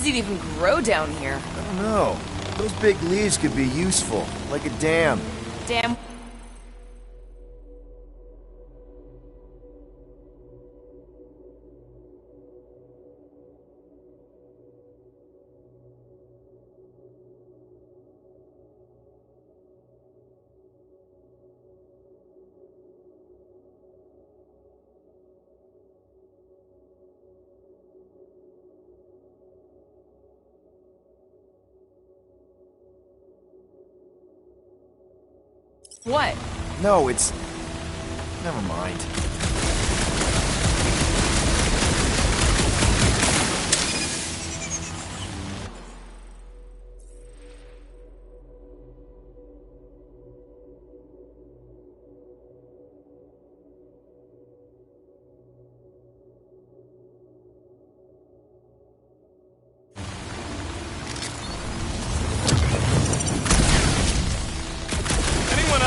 does it even grow down here? I don't know. Those big leaves could be useful, like a dam. Damn. What? No, it's... Never mind.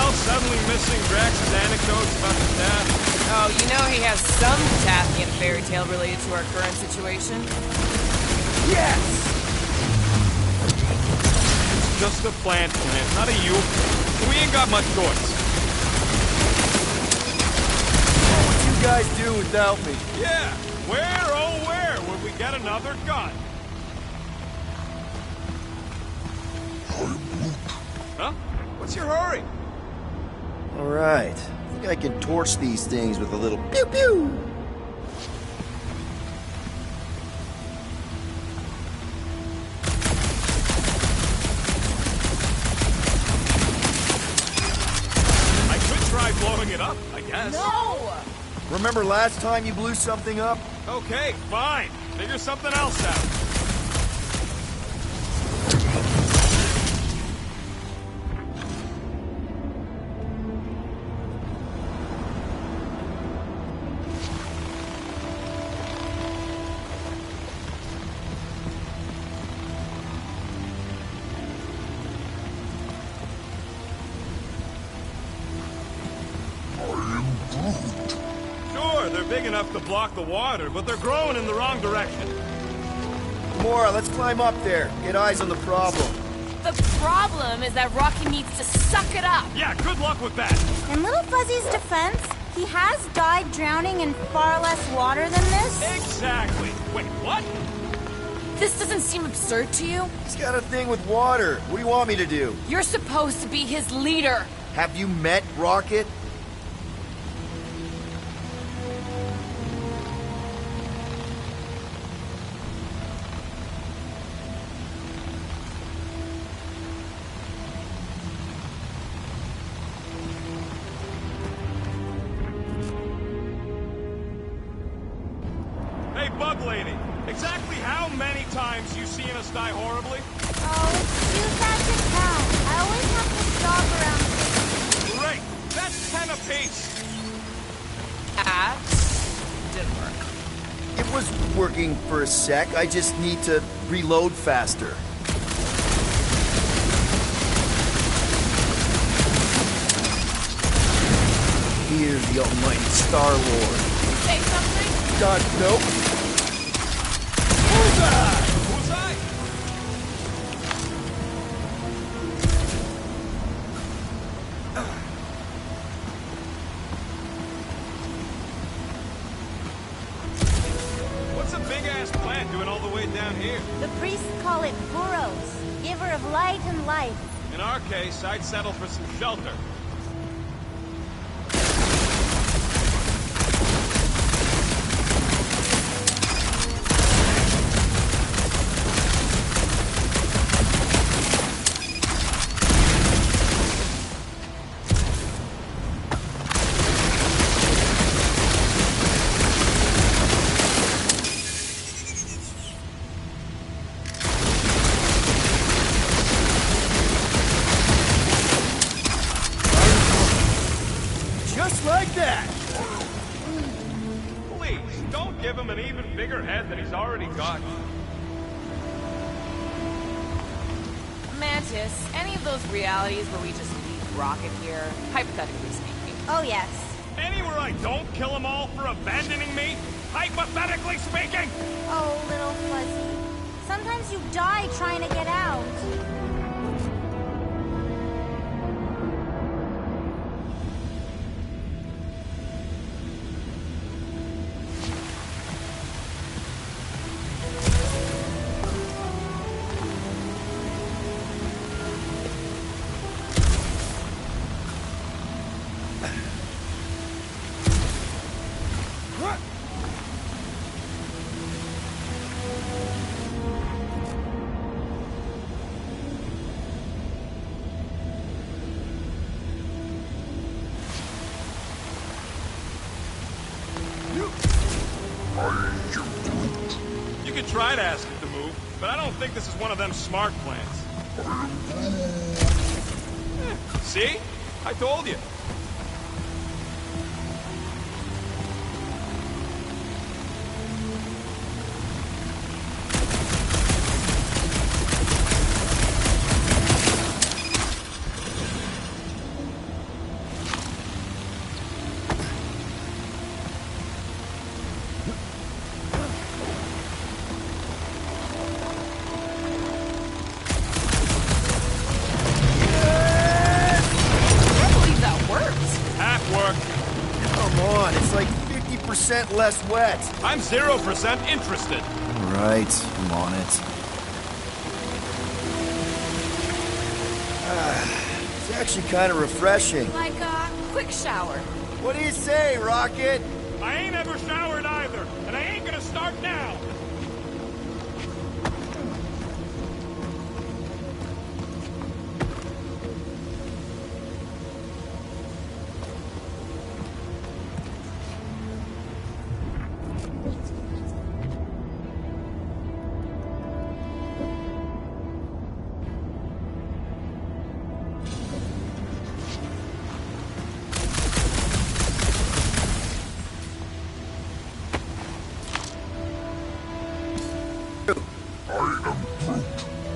Suddenly missing Drax's anecdotes about his dad? Oh, you know he has some Tathian fairy tale related to our current situation? Yes! It's just a plant, not a you. We ain't got much choice. What would you guys do without me? Yeah, where, oh where, would we get another gun? Huh? What's your hurry? Alright. I think I can torch these things with a little pew-pew. I could try blowing it up, I guess. No! Remember last time you blew something up? Okay, fine. Figure something else out. Sure, they're big enough to block the water, but they're growing in the wrong direction. Mora, let's climb up there. Get eyes on the problem. The problem is that Rocky needs to suck it up. Yeah, good luck with that. In Little Fuzzy's defense, he has died drowning in far less water than this. Exactly. Wait, what? This doesn't seem absurd to you? He's got a thing with water. What do you want me to do? You're supposed to be his leader. Have you met Rocket? Hey, Bug Lady, exactly how many times you seen us die horribly? Oh, it's too sad to count. I always have to stop around 50. Great, that's 10 apiece. That didn't work. It was working for a sec. I just need to reload faster. Here's the almighty Star-Lord. Say something? God, nope. Who's that? Who's I? What's a big-ass plant doing all the way down here? The priests call it Burros, giver of light and life. In our case, I'd settle for some shelter. Just like that! Please, don't give him an even bigger head than he's already got. Mantis, any of those realities where we just leave Rocket here, hypothetically speaking? Oh, yes. Anywhere I don't kill them all for abandoning me, hypothetically speaking! Oh, Little Fuzzy. Sometimes you die trying to get out. You could try to ask it to move, but I don't think this is one of them smart plans. See? I told you. Less wet. I'm 0% interested. All right, I'm on it. It's actually kind of refreshing. Like a quick shower. What do you say, Rocket? I ain't ever showered either, and I ain't gonna start now.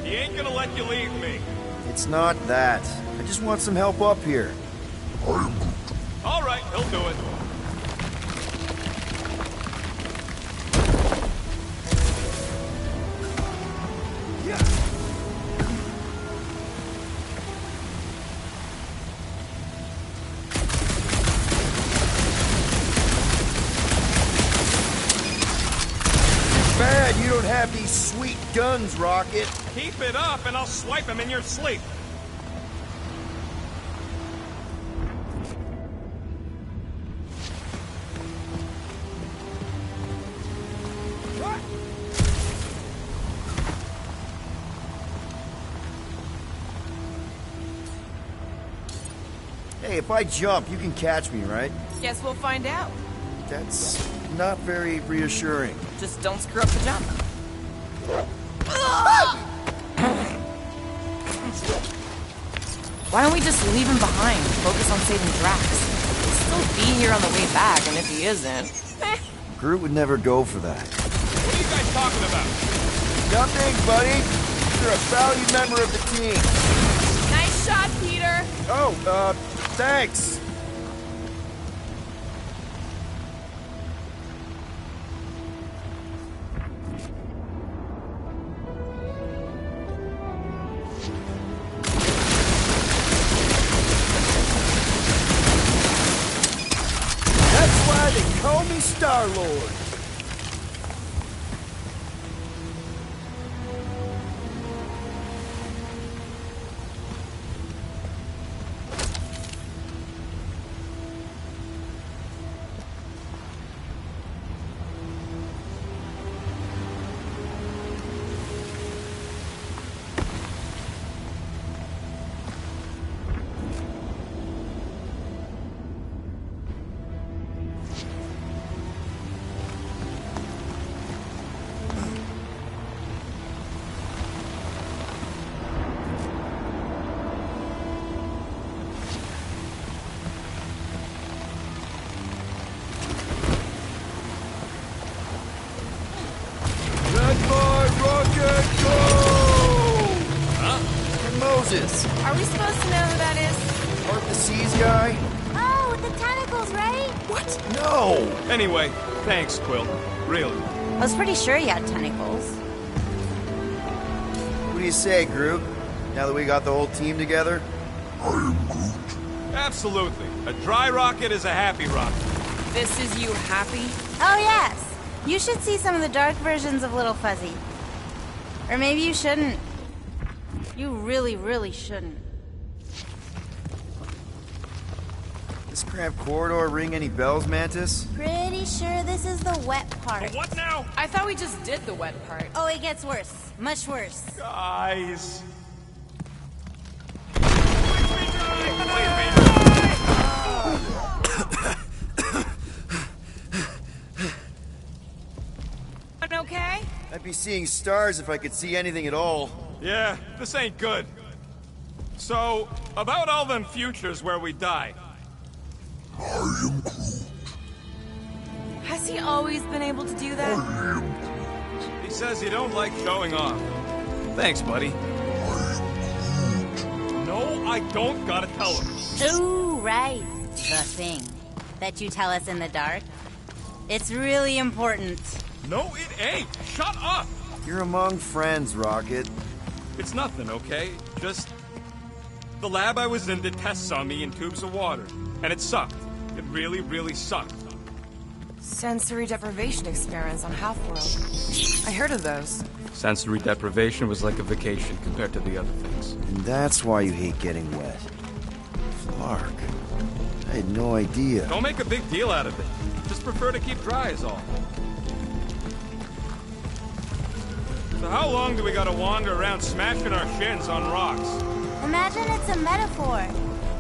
He ain't gonna let you leave me. It's not that. I just want some help up here. All right, he'll do it. Bad you don't have these sweet guns, Rocket. Keep it up and I'll swipe him in your sleep. Hey, if I jump, you can catch me, right? Guess we'll find out. That's not very reassuring. Just don't screw up the jump. Why don't we just leave him behind and focus on saving Drax? He'll still be here on the way back, and if he isn't... Groot would never go for that. What are you guys talking about? Nothing, buddy. You're a valued member of the team. Nice shot, Peter! Oh, thanks. That's why they call me Star-Lord. Are we supposed to know who that is? Part the Seas guy? Oh, with the tentacles, right? What? No! Anyway, thanks, Quill. Really. I was pretty sure he had tentacles. do you say, Groot? Now that we got the whole team together? Absolutely. A dry rocket is a happy rocket. This is you happy? Oh, yes. You should see some of the dark versions of Little Fuzzy. Or maybe you shouldn't. You really, really shouldn't. This cramped corridor ring any bells, Mantis? Pretty sure this is the wet part. But what now? I thought we just did the wet part. Oh, it gets worse. Much worse. Guys. Okay? I'd be seeing stars if I could see anything at all. Yeah, this ain't good. So, about all them futures where we die. Has he always been able to do that? He says you don't like showing off. Thanks, buddy. No, I don't gotta tell him. Ooh, right. The thing that you tell us in the dark. It's really important. No, it ain't. Shut up. You're among friends, Rocket. It's nothing, okay? Just... the lab I was in did tests on me in tubes of water. And it sucked. It really, really sucked. Sensory deprivation experiments on Half-World. I heard of those. Sensory deprivation was like a vacation compared to the other things. And that's why you hate getting wet. Clark, I had no idea. Don't make a big deal out of it. Just prefer to keep dry is all. So how long do we gotta wander around smashing our shins on rocks? Imagine it's a metaphor.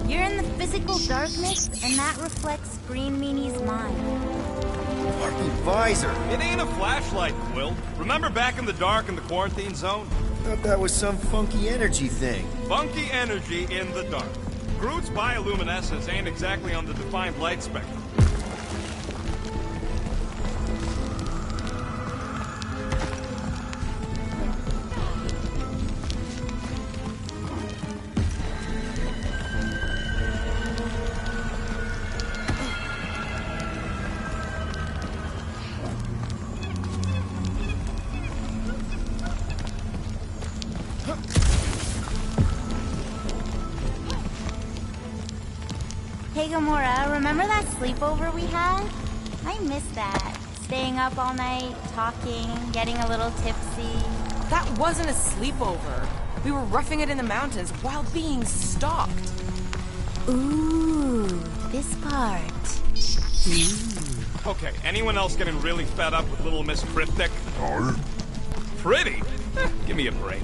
You're in the physical darkness, and that reflects Green Meanie's mind. Clarky visor. It ain't a flashlight, Quill. Remember back in the dark in the quarantine zone? Thought that was some funky energy thing. Funky energy in the dark. Groot's bioluminescence ain't exactly on the defined light spectrum. Hey, Gamora, remember that sleepover we had? I miss that. Staying up all night, talking, getting a little tipsy. That wasn't a sleepover. We were roughing it in the mountains while being stalked. Ooh, this part. Okay, anyone else getting really fed up with Little Miss Cryptic? Pretty? Give me a break.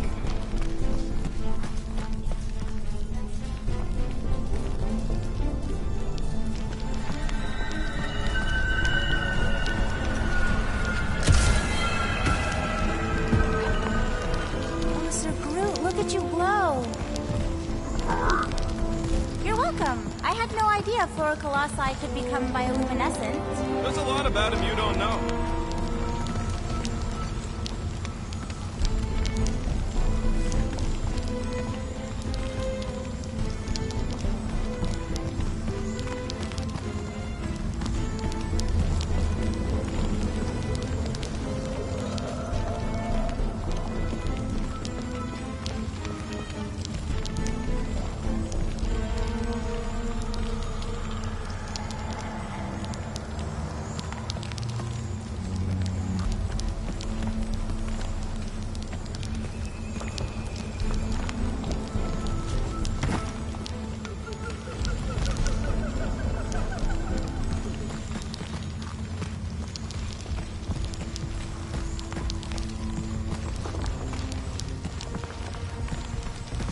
Oh, Sir Groot, look at you glow. You're welcome. I had no idea Flora Colossi could become bioluminescent. There's a lot about him you don't know.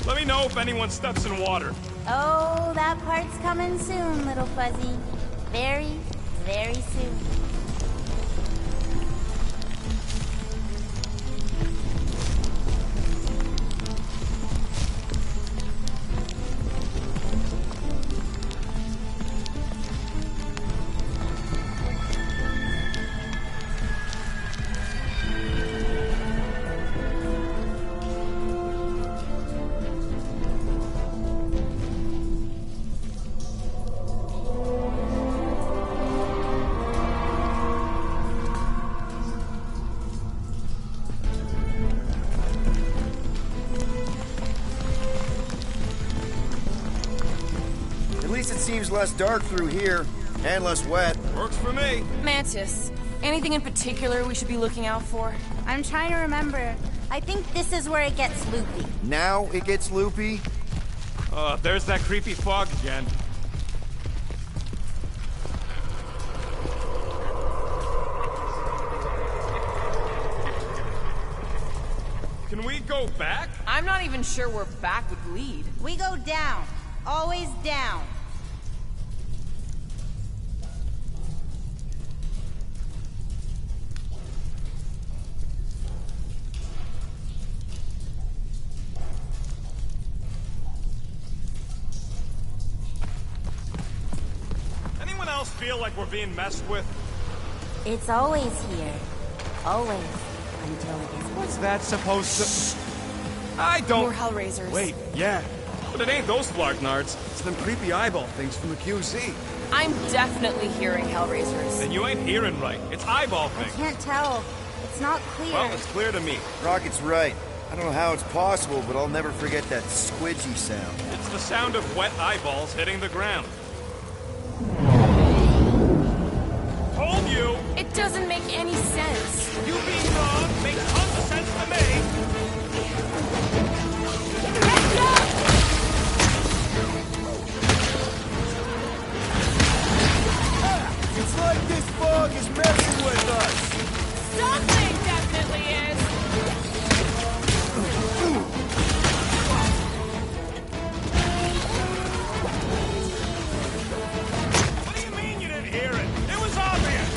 Let me know if anyone steps in water. Oh, that part's coming soon, little Fuzzy. Very, very soon. least it seems less dark through here, and less wet. Works for me. Mantis, anything in particular we should be looking out for? I'm trying to remember. I think this is where it gets loopy. Now it gets loopy? There's that creepy fog again. Can we go back? I'm not even sure where back would lead. We go down. Always down. Anyone else feel like we're being messed with? It's always here. Always. Until it is. What's that supposed to... I don't... More Hellraisers. Wait, yeah. But it ain't those Flargnards. It's them creepy eyeball things from the QC. I'm definitely hearing Hellraisers. And you ain't hearing right. It's eyeball I things. can't tell. It's not clear. Well, it's clear to me. Rocket's right. I don't know how it's possible, but I'll never forget that squidgy sound. It's the sound of wet eyeballs hitting the ground. Told you! It doesn't make any sense. You being wrong makes tons of sense to me! Heads up! It's like this fog is messing with us! Something definitely is! What do you mean you didn't hear it? It was obvious!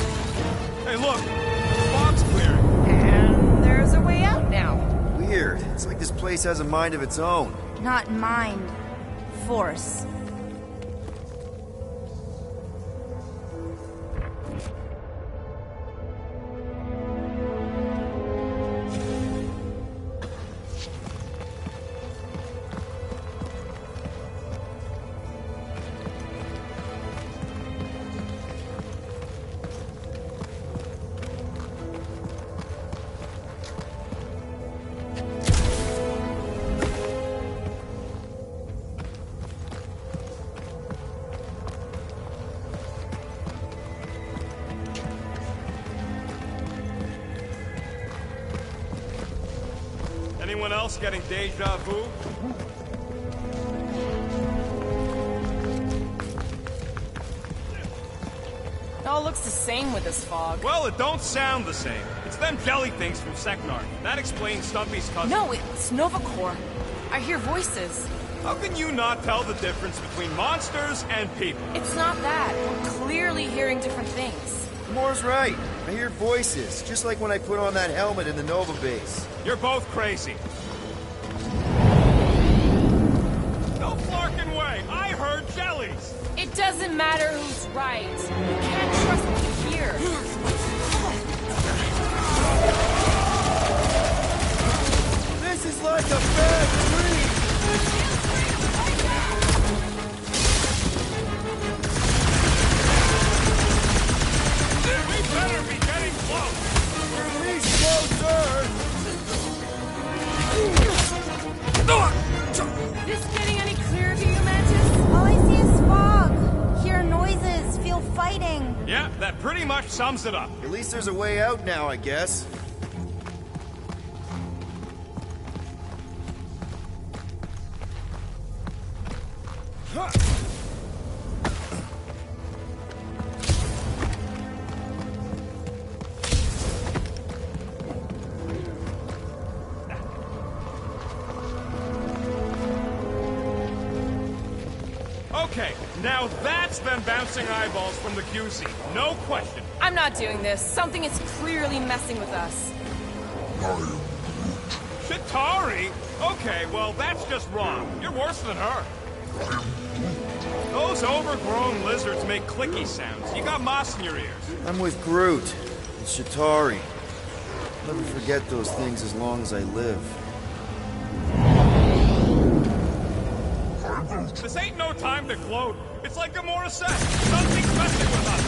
Hey, look! The fog's clearing. And there's a way out now. Weird. It's like this place has a mind of its own. Not mind. Force. Anyone else getting deja vu? It all looks the same with this fog. Well, it don't sound the same. It's them jelly things from Seknar. That explains Stumpy's cousin. No, it's Novacore. I hear voices. How can you not tell the difference between monsters and people? It's not that. We're clearly hearing different things. Moore's right. I hear voices, just like when I put on that helmet in the Nova base. You're both crazy. No flarkin' way! I heard jellies! It doesn't matter who's right. You can't trust what you hear. This is like a bad dream! We better be getting close! We're at least closer! This getting any clearer to you, Mantis? All I see is fog. Hear noises. Feel fighting. Yeah, that pretty much sums it up. At least there's a way out now, I guess. Okay, now that's them bouncing eyeballs from the QC. No question. I'm not doing this. Something is clearly messing with us. Chitauri? Okay, well, that's just wrong. You're worse than her. Those overgrown lizards make clicky sounds. You got moss in your ears. I'm with Groot. And Shatari. I'll never forget those things as long as I live. This ain't no time to gloat. It's like Gamora said. Something's messing with us.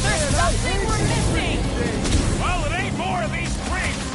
There's something we're missing! Well, it ain't more of these freaks.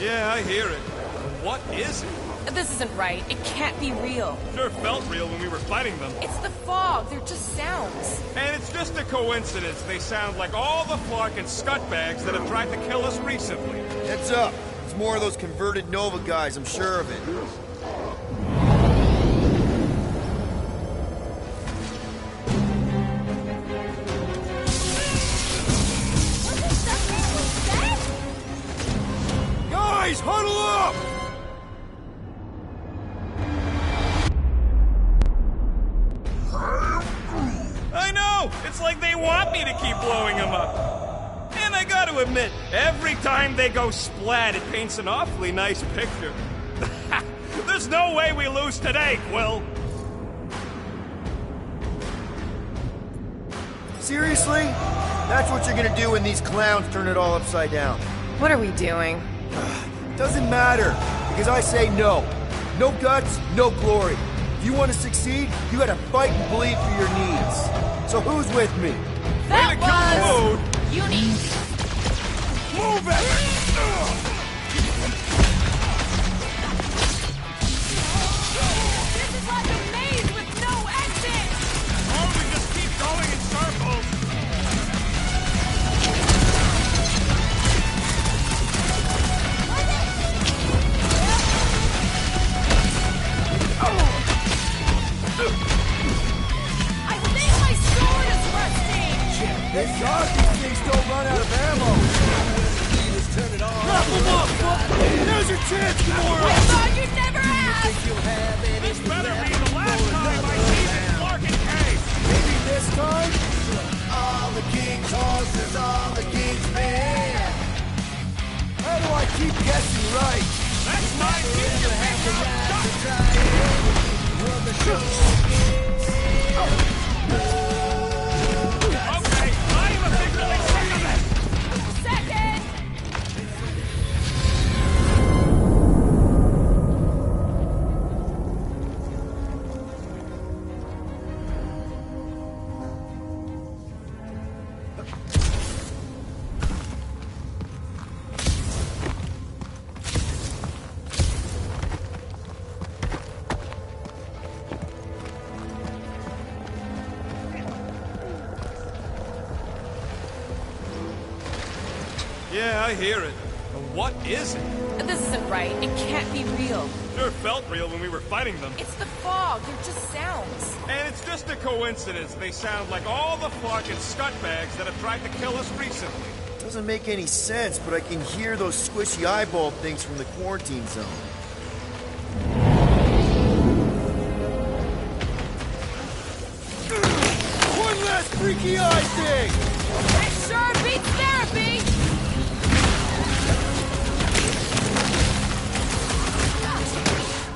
Yeah, I hear it. What is it? This isn't right. It can't be real. Sure felt real when we were fighting them. It's the fog. They're just sounds. And it's just a coincidence they sound like all the Flark and scutbags that have tried to kill us recently. Heads up. It's more of those converted Nova guys, I'm sure of it. Guys, huddle up! I know! It's like they want me to keep blowing them up. And I gotta admit, every time they go splat, it paints an awfully nice picture. There's no way we lose today, Quill. Seriously? That's what you're gonna do when these clowns turn it all upside down. What are we doing? Doesn't matter, because I say no. No guts, no glory. If you want to succeed, you gotta fight and bleed for your needs. So who's with me? Way to kill the mood! Unique. Move it! This is like a maze with no exit. Or we just keep going in circles. I think my sword is rusting. Thank God these things don't run out of ammo. Wrap them up, fuck! Now's your chance, I Gamora! thought you'd never ask. This better be the last time I see this Flark and cave. Maybe this time? All the king's horses, all the king's men. How do I keep guessing right? Next time, keep your big mouth shut. Okay, I am officially sick of this. Second. Yeah, I hear it. But what is it? This isn't right. It can't be real. Sure felt real when we were fighting them. It's the fog. They're just sounds. And it's just a coincidence they sound like all the Flark and scutbags that have tried to kill us recently. Doesn't make any sense, but I can hear those squishy eyeball things from the quarantine zone. One last freaky eye thing! That sure beats therapy.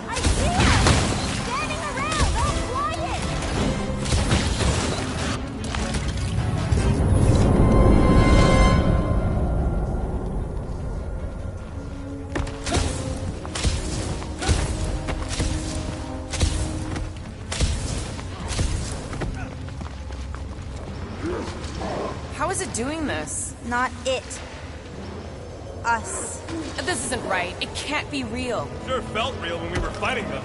I see him! Standing around, all quiet! How is it doing this? Not it. Us. This isn't right. It can't be real. Sure felt real when we were fighting them.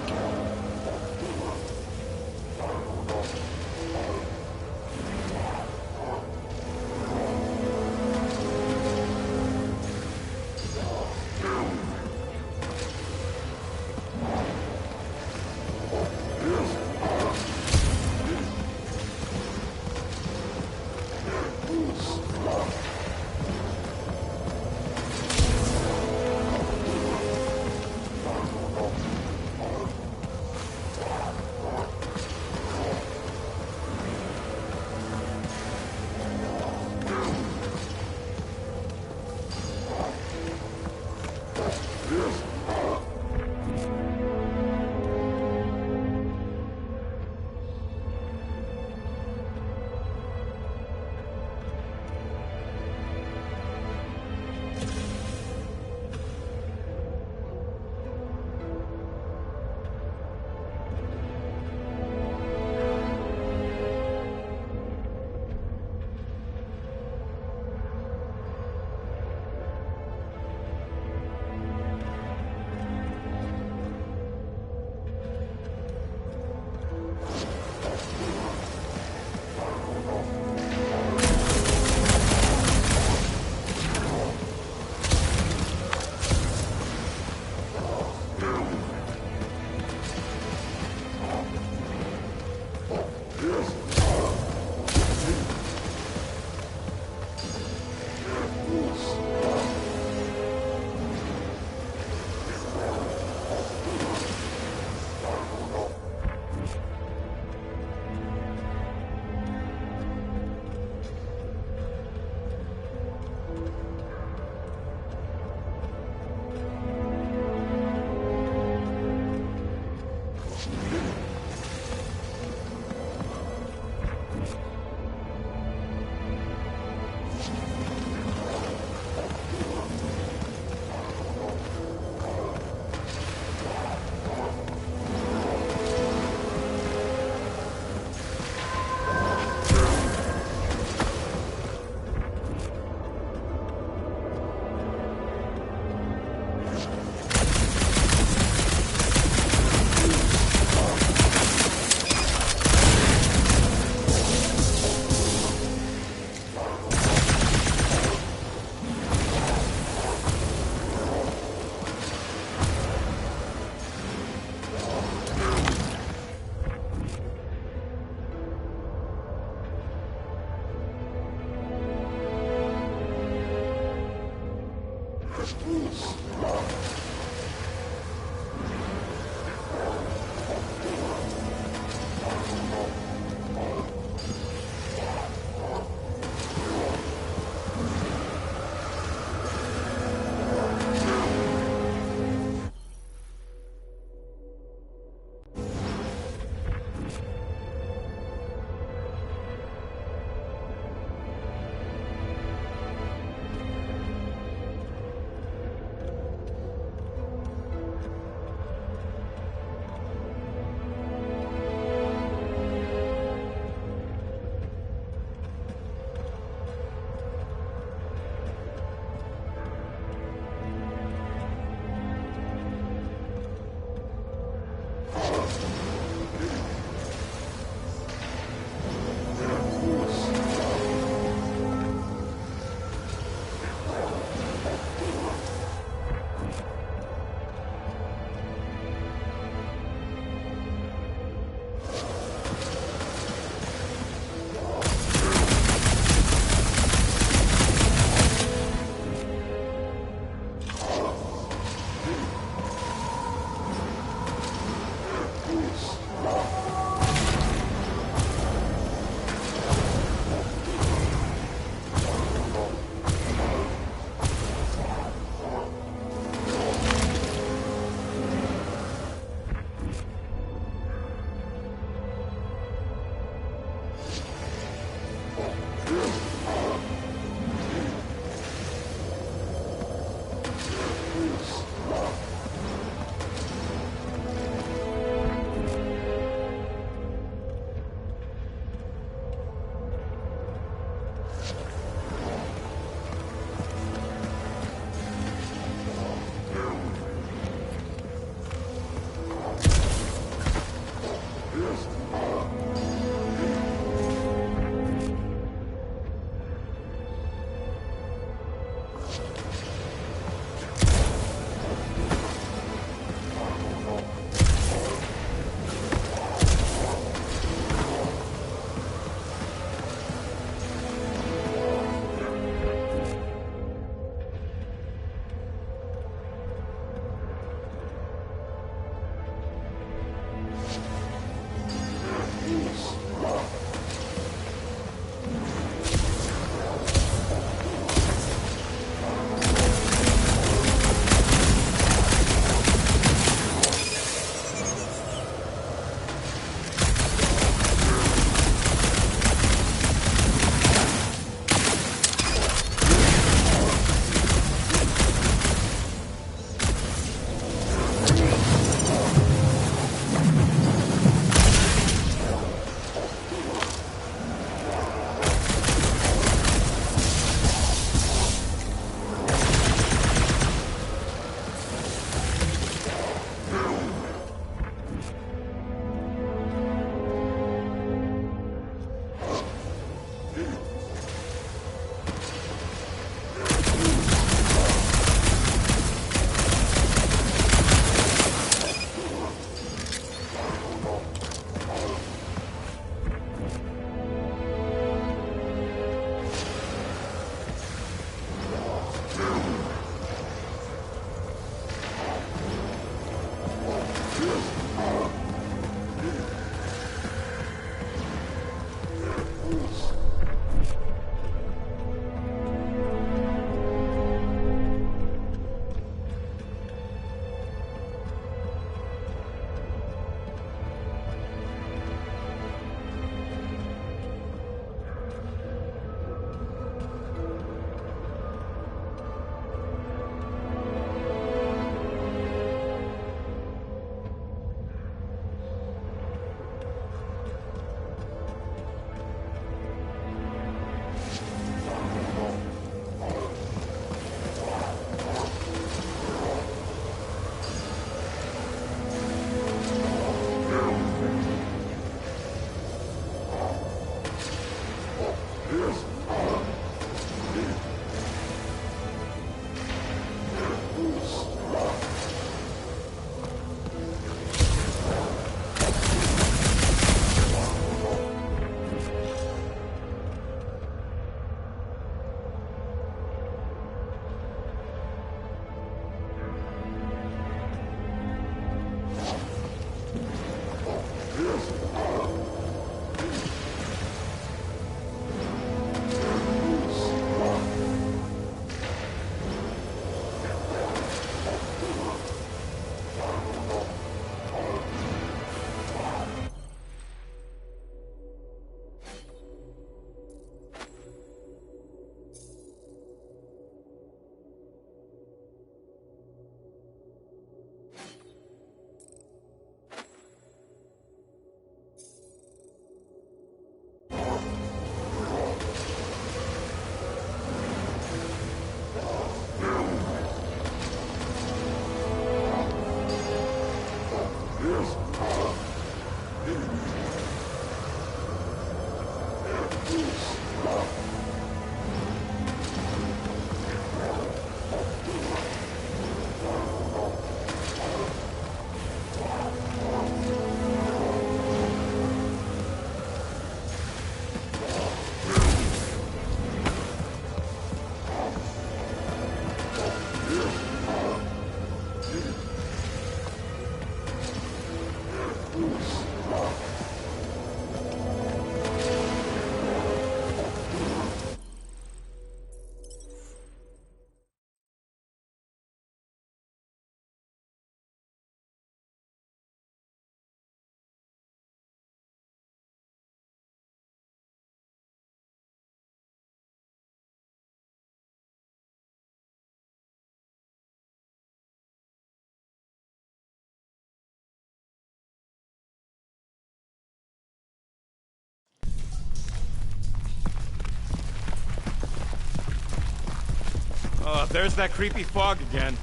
Oh, there's that creepy fog again.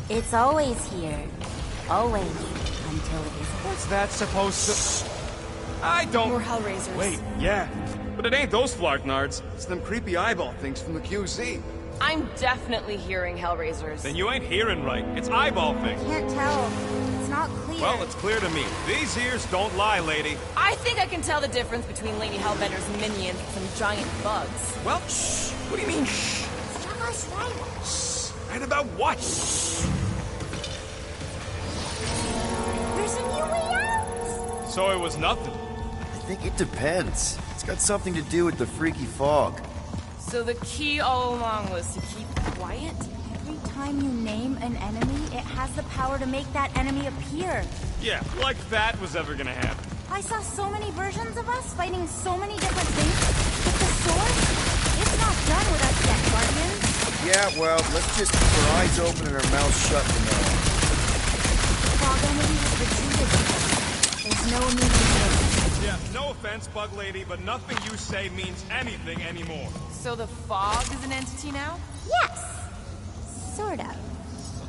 It's always here. Always. Until it isn't. What's that supposed to... I don't... More Hellraisers. Wait, yeah. But But it ain't those Flarknards. It's them creepy eyeball things from the QZ. I'm definitely hearing Hellraisers. Then you ain't hearing right. It's eyeball thing. Can't tell. It's not clear. Well, it's clear to me. These ears don't lie, lady. I think I can tell the difference between Lady Hellbender's minions and some giant bugs. Well, shh. What do you mean, shh? Tell us right. Shh. Right about what? There's a new way out. So it was nothing. I think it depends. It's got something to do with the freaky fog. So the key all along was to keep quiet? Every time you name an enemy, it has the power to make that enemy appear. Yeah, like that was ever gonna happen. I saw so many versions of us fighting so many different things, but the source, it's not done with us yet, Guardians. Yeah, well, let's just keep our eyes open and our mouths shut from now on. Fog enemy has retreated. There's no immediate. Yeah, no offense, Bug Lady, but nothing you say means anything anymore. So the fog is an entity now? Yes, sort of.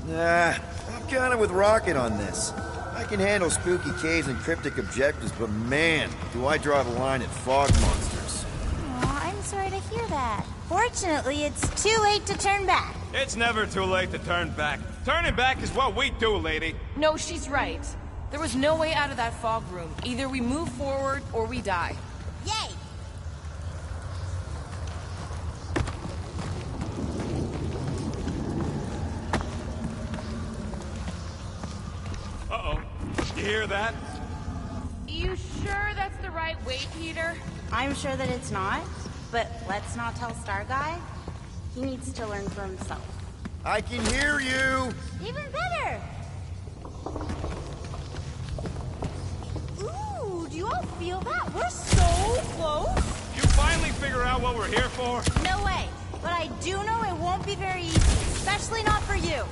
Nah, I'm kind of with Rocket on this. I can handle spooky caves and cryptic objectives, but man, do I draw the line at fog monsters. Aw, I'm sorry to hear that. Fortunately, it's too late to turn back. It's never too late to turn back. Turning back is what we do, lady. No, she's right. There was no way out of that fog room. Either we move forward or we die. Yay! Uh-oh. You hear that? You sure that's the right way, Peter? I'm sure that it's not, but let's not tell Star Guy. He needs to learn for himself. I can hear you! Even better! Ooh, do you all feel that? We're so close! You finally figure out what we're here for? No way. But I do know it won't be very easy, especially not for you.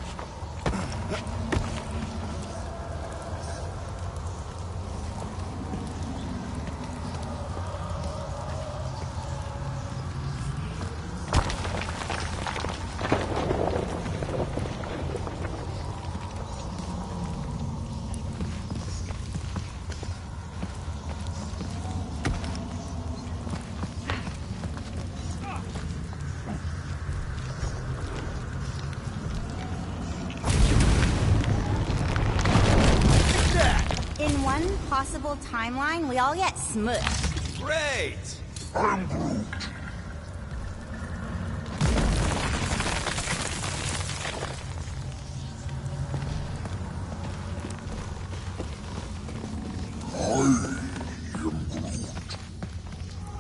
In one possible timeline, we all get smushed. Great!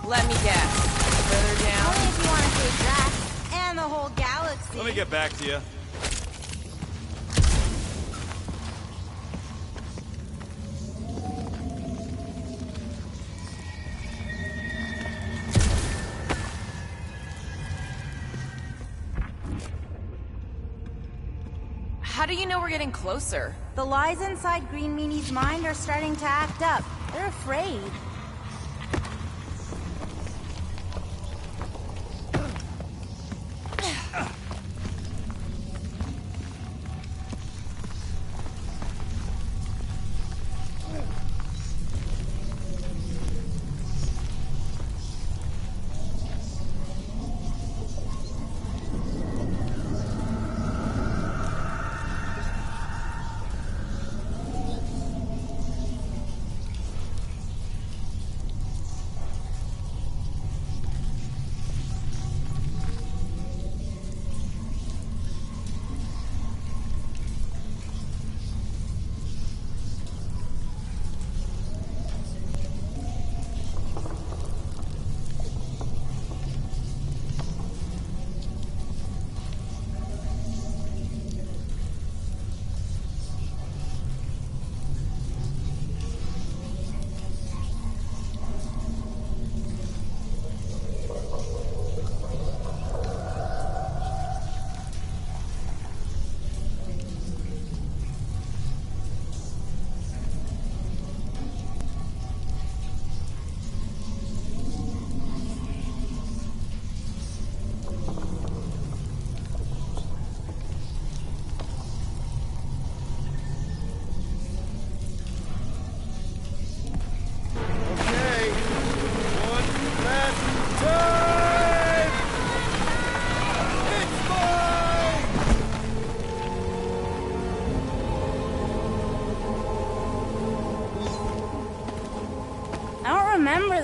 Let me guess. Further down? Only if you want to save Drax and the whole galaxy. Let me get back to you. How do you know we're getting closer? The lies inside Green Meanie's mind are starting to act up. They're afraid.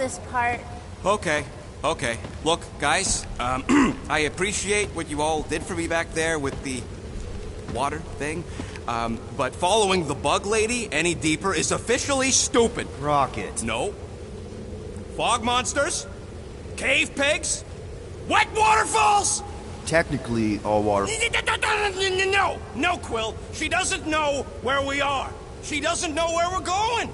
this part. Okay. Look, guys, I appreciate what you all did for me back there with the water thing, but following the bug lady any deeper is officially stupid. Rocket. No. Fog monsters? Cave pigs? Wet waterfalls? Technically, all water. No, Quill. She doesn't know where we are. She doesn't know where we're going.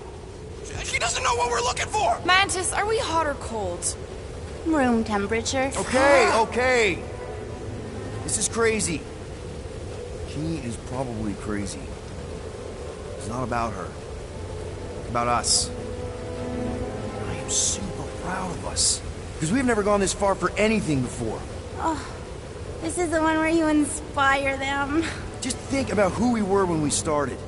She doesn't know what we're looking for. Mantis, are we hot or cold? Room temperature. Okay. This is crazy. She is probably crazy. It's not about her. It's about us. I am super proud of us. Because we've never gone this far for anything before. Oh, this is the one where you inspire them. Just think about who we were when we started.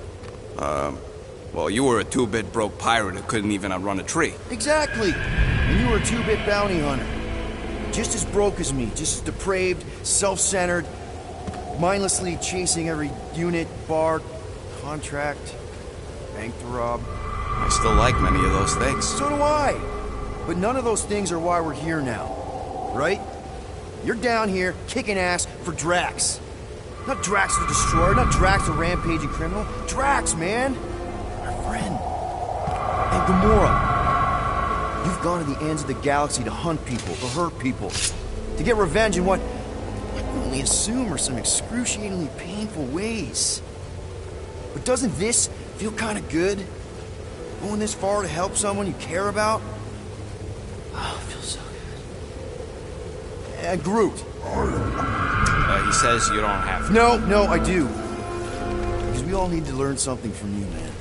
Well, you were a two-bit broke pirate who couldn't even outrun a tree. Exactly. And you were a two-bit bounty hunter. Just as broke as me, just as depraved, self-centered, mindlessly chasing every unit, bar, contract, bank to rob. I still like many of those things. So do I. But none of those things are why we're here now. Right? You're down here kicking ass for Drax. Not Drax the Destroyer, not Drax the rampaging criminal. Drax, man! Our friend. And Gamora. You've gone to the ends of the galaxy to hunt people, to hurt people, to get revenge in what I can only assume are some excruciatingly painful ways. But doesn't this feel kind of good? Going this far to help someone you care about? Oh, it feels so good. And Groot. He says you don't have to. No, I do. Because we all need to learn something from you, man.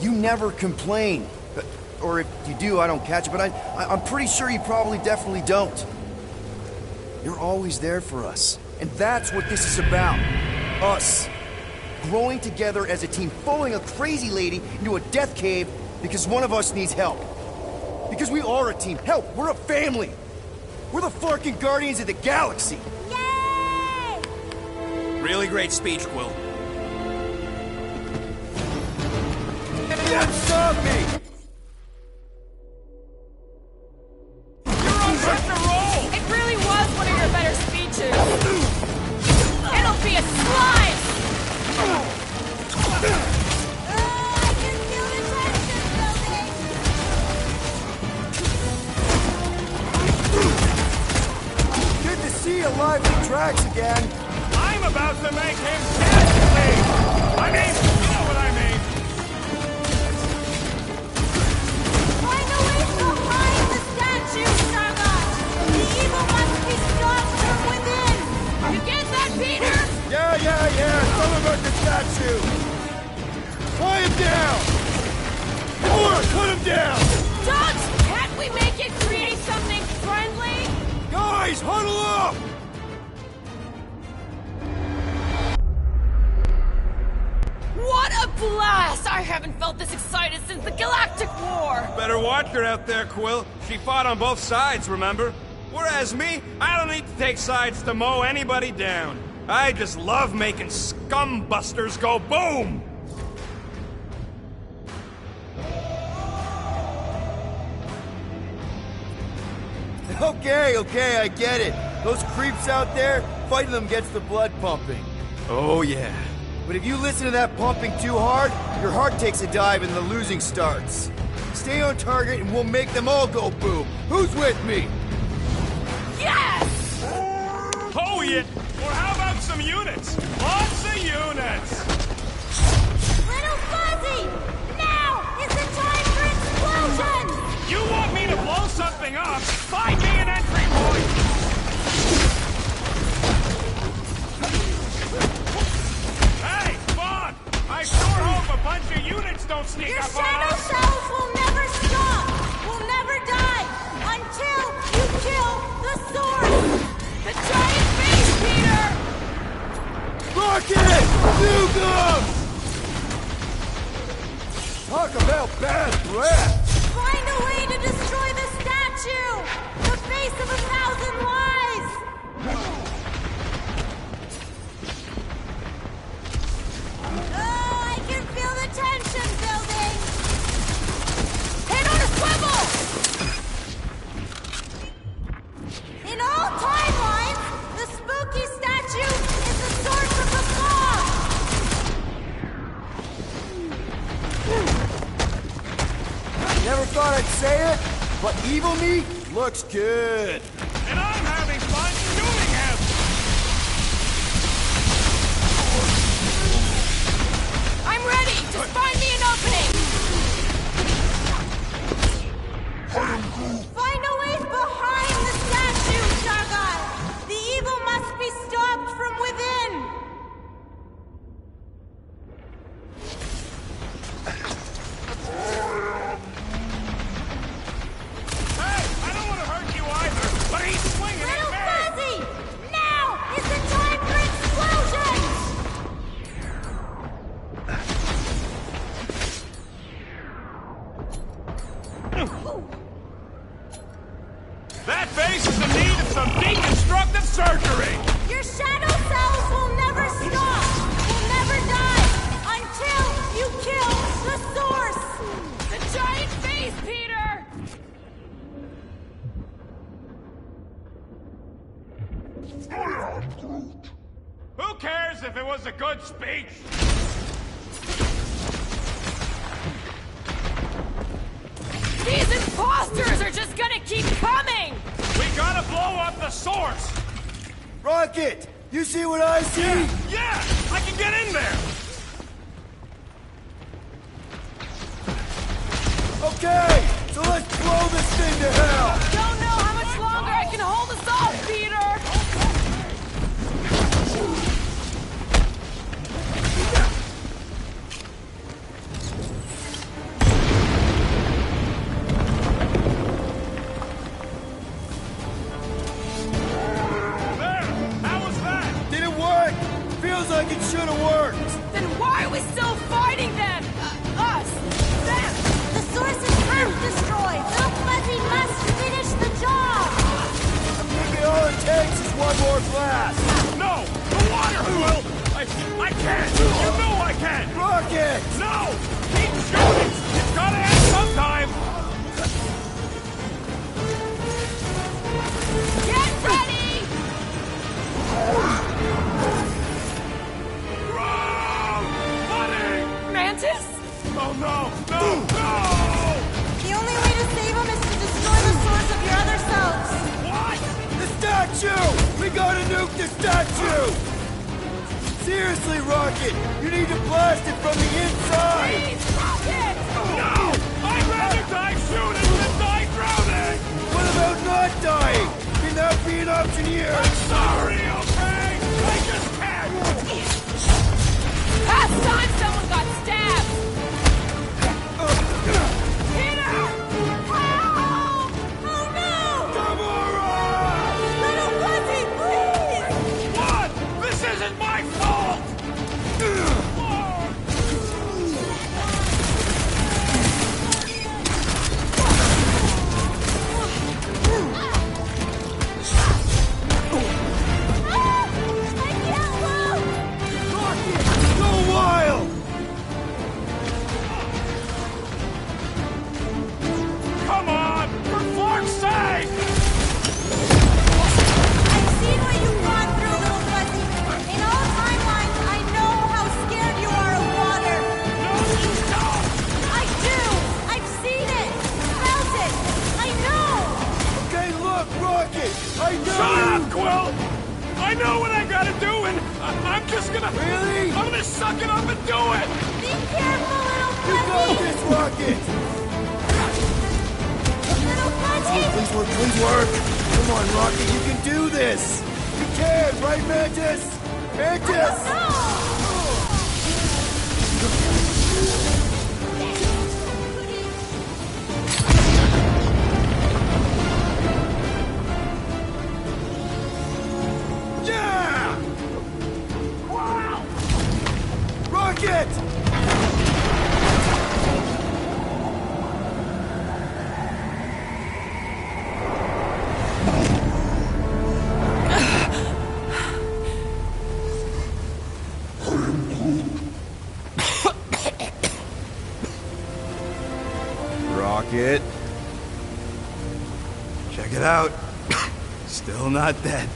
You never complain. Or if you do, I don't catch it, but I'm pretty sure you probably definitely don't. You're always there for us. And that's what this is about. Us. Growing together as a team, following a crazy lady into a death cave because one of us needs help. Because we are a team. Help, we're a family. We're the fucking Guardians of the Galaxy. Yay! Really great speech, Quill. Can't stop me! It really was one of your better speeches. It'll be a slide! I can feel the tension building. Good to see a lively Drax again. I'm about to make him dead. I mean, you know what I mean. Find a way behind the statue, Sargon. The evil must be stopped from within. You get that, Peter? Yeah. Tell him about the statue. Tie him down. Gamora, put him down. Dogs, can't we make it create something friendly? Guys, huddle up. What a blast! I haven't felt this excited since the Galactic War! Better watch her out there, Quill. She fought on both sides, remember? Whereas me, I don't need to take sides to mow anybody down. I just love making scumbusters go boom! Okay, I get it. Those creeps out there, fighting them gets the blood pumping. Oh, yeah. But if you listen to that pumping too hard, your heart takes a dive and the losing starts. Stay on target and we'll make them all go boom. Who's with me? Yes! Oh, yeah. Or how about some units? Lots of units! Little Fuzzy! Now is the time for explosions! You want me to blow something up? Find me an entry point! Hey, Bond! I sure hope a bunch of units don't sneak Your up on shadow us! cells will never stop! Will never die! Until you kill the source! The giant face, Peter! Rocket! Nukem! Talk about bad breath! Find a way to destroy the statue! The face of 1,000 lies! Oh, I can feel the tension building! Head on a swivel! say it, but evil meat looks good. And I'm having fun shooting him! I'm ready! Just find me an opening! Find a way behind the statue, Sargon! The evil must be stopped from within! Hey, I don't want to hurt you either, but he's swinging at Little me! Fuzzy! Now is the time for explosions! That face is in need of some deconstructive surgery! Your shadow cells will never stop! Will never die! Until you kill the source! The giant face, Peter! Who cares if it was a good speech? These imposters are just gonna keep coming! We gotta blow up the source! Rocket, you see what I see? Yeah! I can get in there! Okay, so let's blow this thing to hell. Don't know how much longer I can hold us off, Peter! There! How was that? Did it work? Feels like it should have worked. Then why are we still fighting them? Us! Them! The source is half destroyed! Little Fuzzy must finish the job! Maybe all it takes is one more blast. No! The water will! I can't! You know I can't! Rocket! No! Keep shooting! It's gotta end sometime! Get ready! Run! Buddy! Mantis? Oh no! No! No! The only way to save him is to destroy the source of your other selves! What? The statue! We gotta nuke the statue! Seriously, Rocket! You need to blast it from the inside! Please, Rocket! No! I'd rather die shooting than die drowning! What about not dying? Can that be an option here? I'm sorry, okay? I just can't! Past time someone got stabbed! Peter! Help! Oh no! Gamora! Little Fuzzy, please! What? This isn't my fault! I can't move! Rocket! Go wild! Come on! For Clark's sake! I've seen what you've gone through, Little Fuzzy. In all timelines, I know how scared you are of water. No, you don't! I do! I've seen it! Felt it! I know! Okay, look, Rocket! I know! Shut up, Quill! I know what I gotta do, and I'm just gonna... Really? I'm gonna suck it up and do it! Be careful, Little You got Fuzzy! this, Rocket! Little Fuzzy! Please work, please work! Come on, Rocket, you can do this! You can, right, Mantis? Mantis! Yeah! Wow! Rocket! Rocket. Check it out. Still not dead.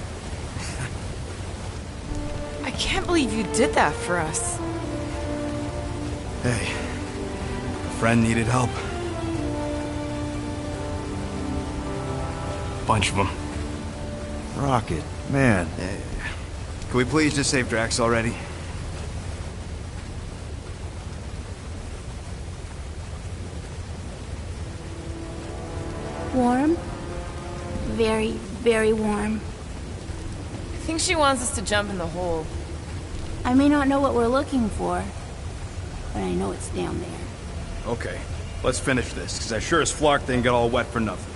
I can't believe you did that for us. Hey, a friend needed help. bunch of them. Rocket, man. Can we please just save Drax already? Warm? Very, very warm. I think she wants us to jump in the hole. I may not know what we're looking for, but I know it's down there. Okay, let's finish this, because I sure as Flark didn't get all wet for nothing.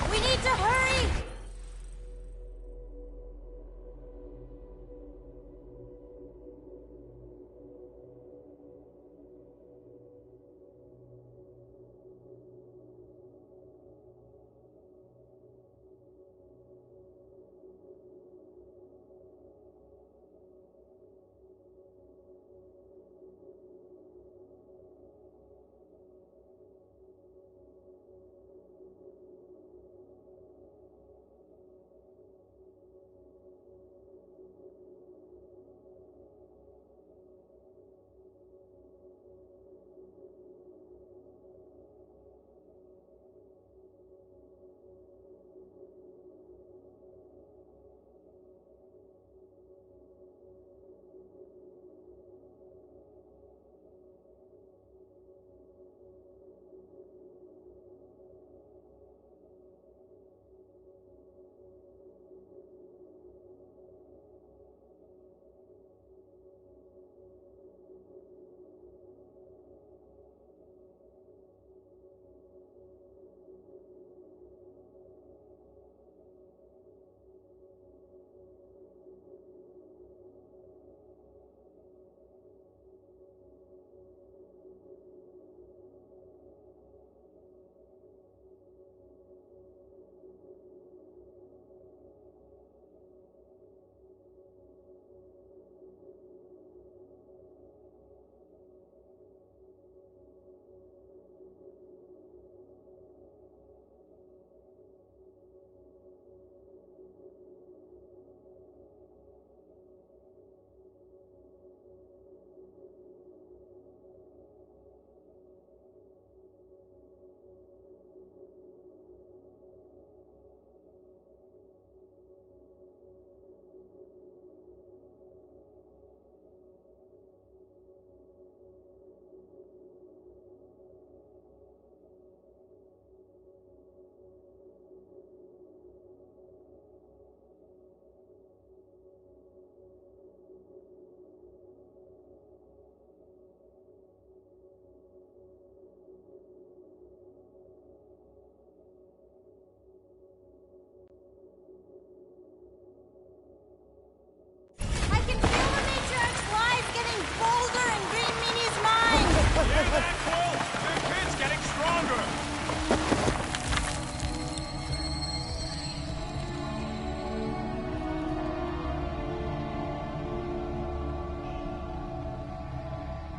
We need to hurry!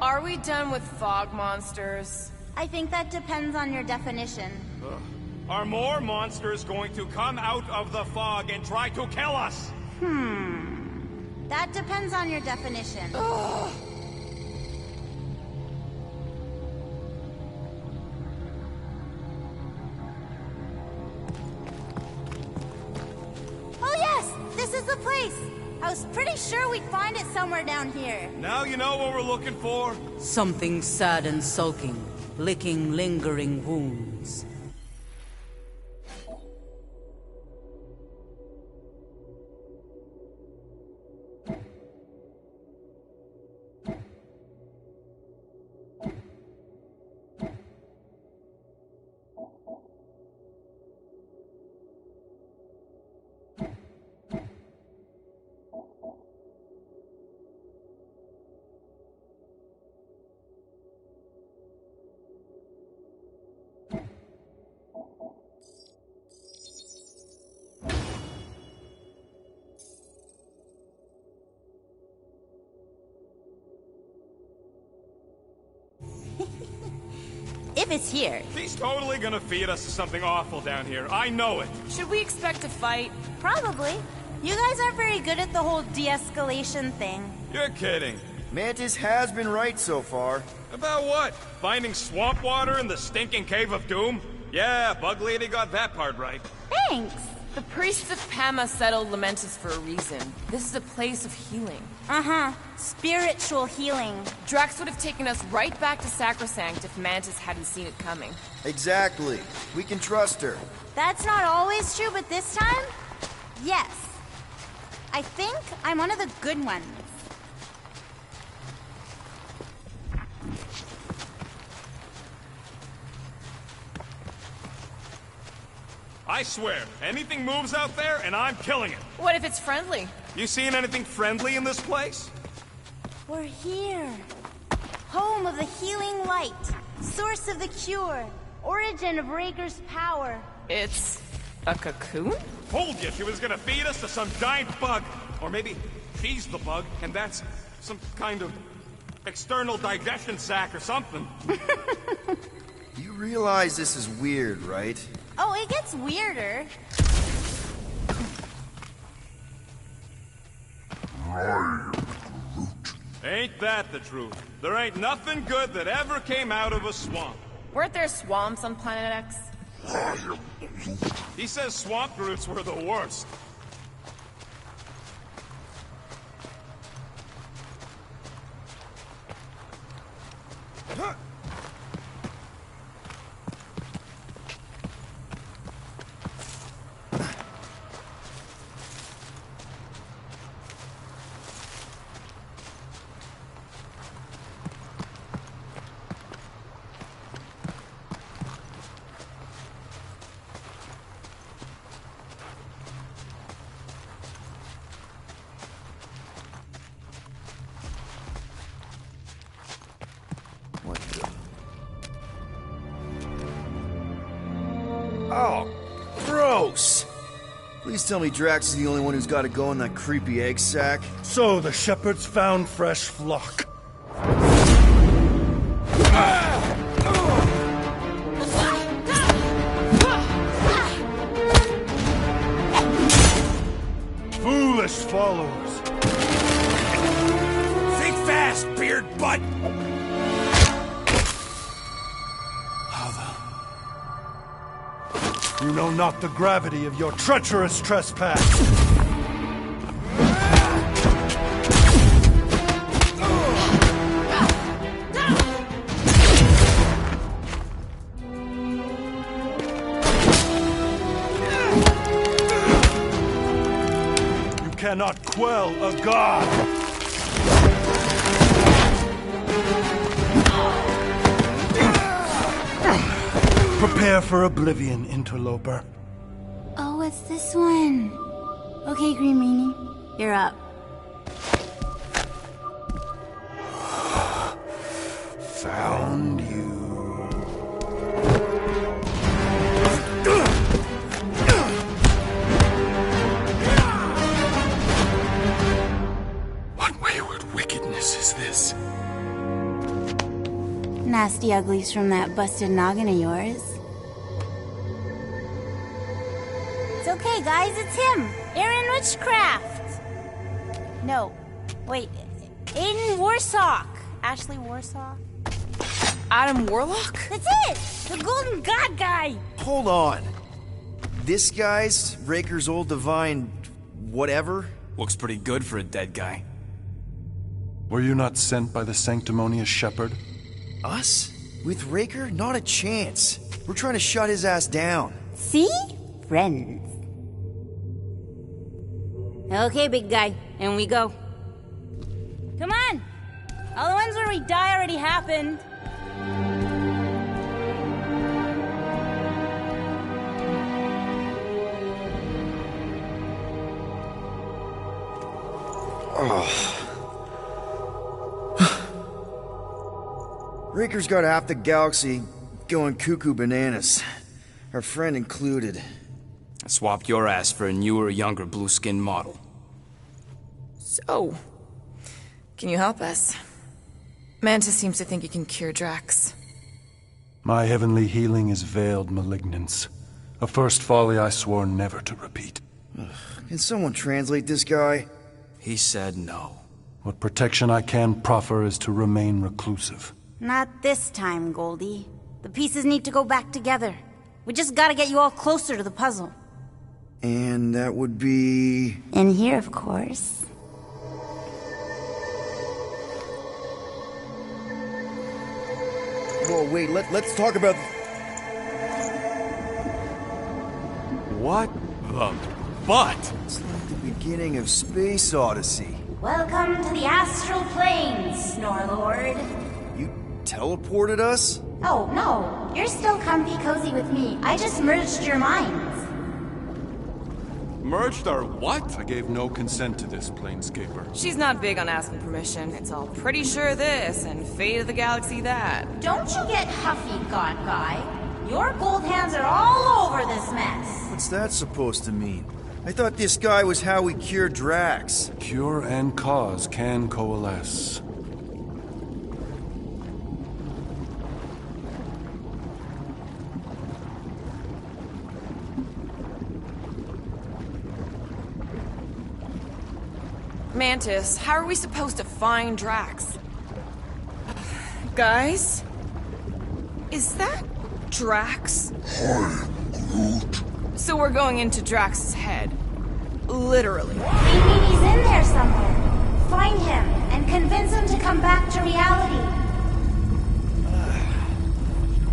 Are we done with fog monsters? I think that depends on your definition. Are more monsters going to come out of the fog and try to kill us? That depends on your definition. Oh yes! This is the place! I was pretty sure we'd find it somewhere down here. Now you know what we're looking for? Something sad and sulking, licking lingering wounds. If it's here. He's totally gonna feed us to something awful down here. I know it. Should we expect a fight? Probably. You guys aren't very good at the whole de-escalation thing. You're kidding. Mantis has been right so far. About what? Finding swamp water in the stinking cave of doom? Yeah, Bug Lady got that part right. Thanks. The priests of Pama settled Lamentus for a reason. This is a place of healing. Uh-huh. Spiritual healing. Drax would have taken us right back to Sacrosanct if Mantis hadn't seen it coming. Exactly. We can trust her. That's not always true, but this time, yes. I think I'm one of the good ones. I swear, anything moves out there and I'm killing it. What if it's friendly? You seen anything friendly in this place? We're here. Home of the healing light. Source of the cure. Origin of Raker's power. It's a cocoon? Told you she was gonna feed us to some giant bug. Or maybe she's the bug, and that's some kind of external digestion sac or something. You realize this is weird, right? Oh, it gets weirder. Ain't that the truth? There ain't nothing good that ever came out of a swamp. Weren't there swamps on Planet X? He says swamp roots were the worst. What the? Oh, gross! Please tell me Drax is the only one who's got to go in that creepy egg sack. So the shepherds found fresh flock. Foolish followers. Think fast, beard butt! You know not the gravity of your treacherous trespass. You cannot quell a god. Prepare for oblivion, interloper. Oh, it's this one. Okay, Green Meanie, you're up. Found you. What wayward wickedness is this? Nasty uglies from that busted noggin of yours. It's okay, guys, it's him! Aaron Witchcraft! No, wait, Aiden Warsock! Ashley Warsaw? Adam Warlock? That's it! The Golden God guy! Hold on. This guy's Raker's old divine whatever? Looks pretty good for a dead guy. Were you not sent by the sanctimonious shepherd? Us? With Raker? Not a chance. We're trying to shut his ass down. See? Friends. Okay, big guy, and we go. Come on! All the ones where we die already happened. Raker's got half the galaxy going cuckoo bananas. Our friend included. I swapped your ass for a newer, younger blue-skinned model. So, can you help us? Mantis seems to think you can cure Drax. My heavenly healing is veiled malignance. A first folly I swore never to repeat. Can someone translate this guy? He said no. What protection I can proffer is to remain reclusive. Not this time, Goldie. The pieces need to go back together. We just gotta get you all closer to the puzzle. And that would be... In here, of course. Whoa, wait, let's talk about... What the butt? It's like the beginning of Space Odyssey. Welcome to the astral planes, Snorlord. You teleported us? Oh, no. You're still comfy cozy with me. I just merged your minds. Merged our what? I gave no consent to this, Planescaper. She's not big on asking permission. It's all pretty sure this and fate of the galaxy that. Don't you get huffy, God Guy. Your gold hands are all over this mess. What's that supposed to mean? I thought this guy was how we cured Drax. Cure and cause can coalesce. Mantis, how are we supposed to find Drax? Guys? Is that Drax? Hi, Groot. So we're going into Drax's head. Literally. Maybe he's in there somewhere. Find him and convince him to come back to reality.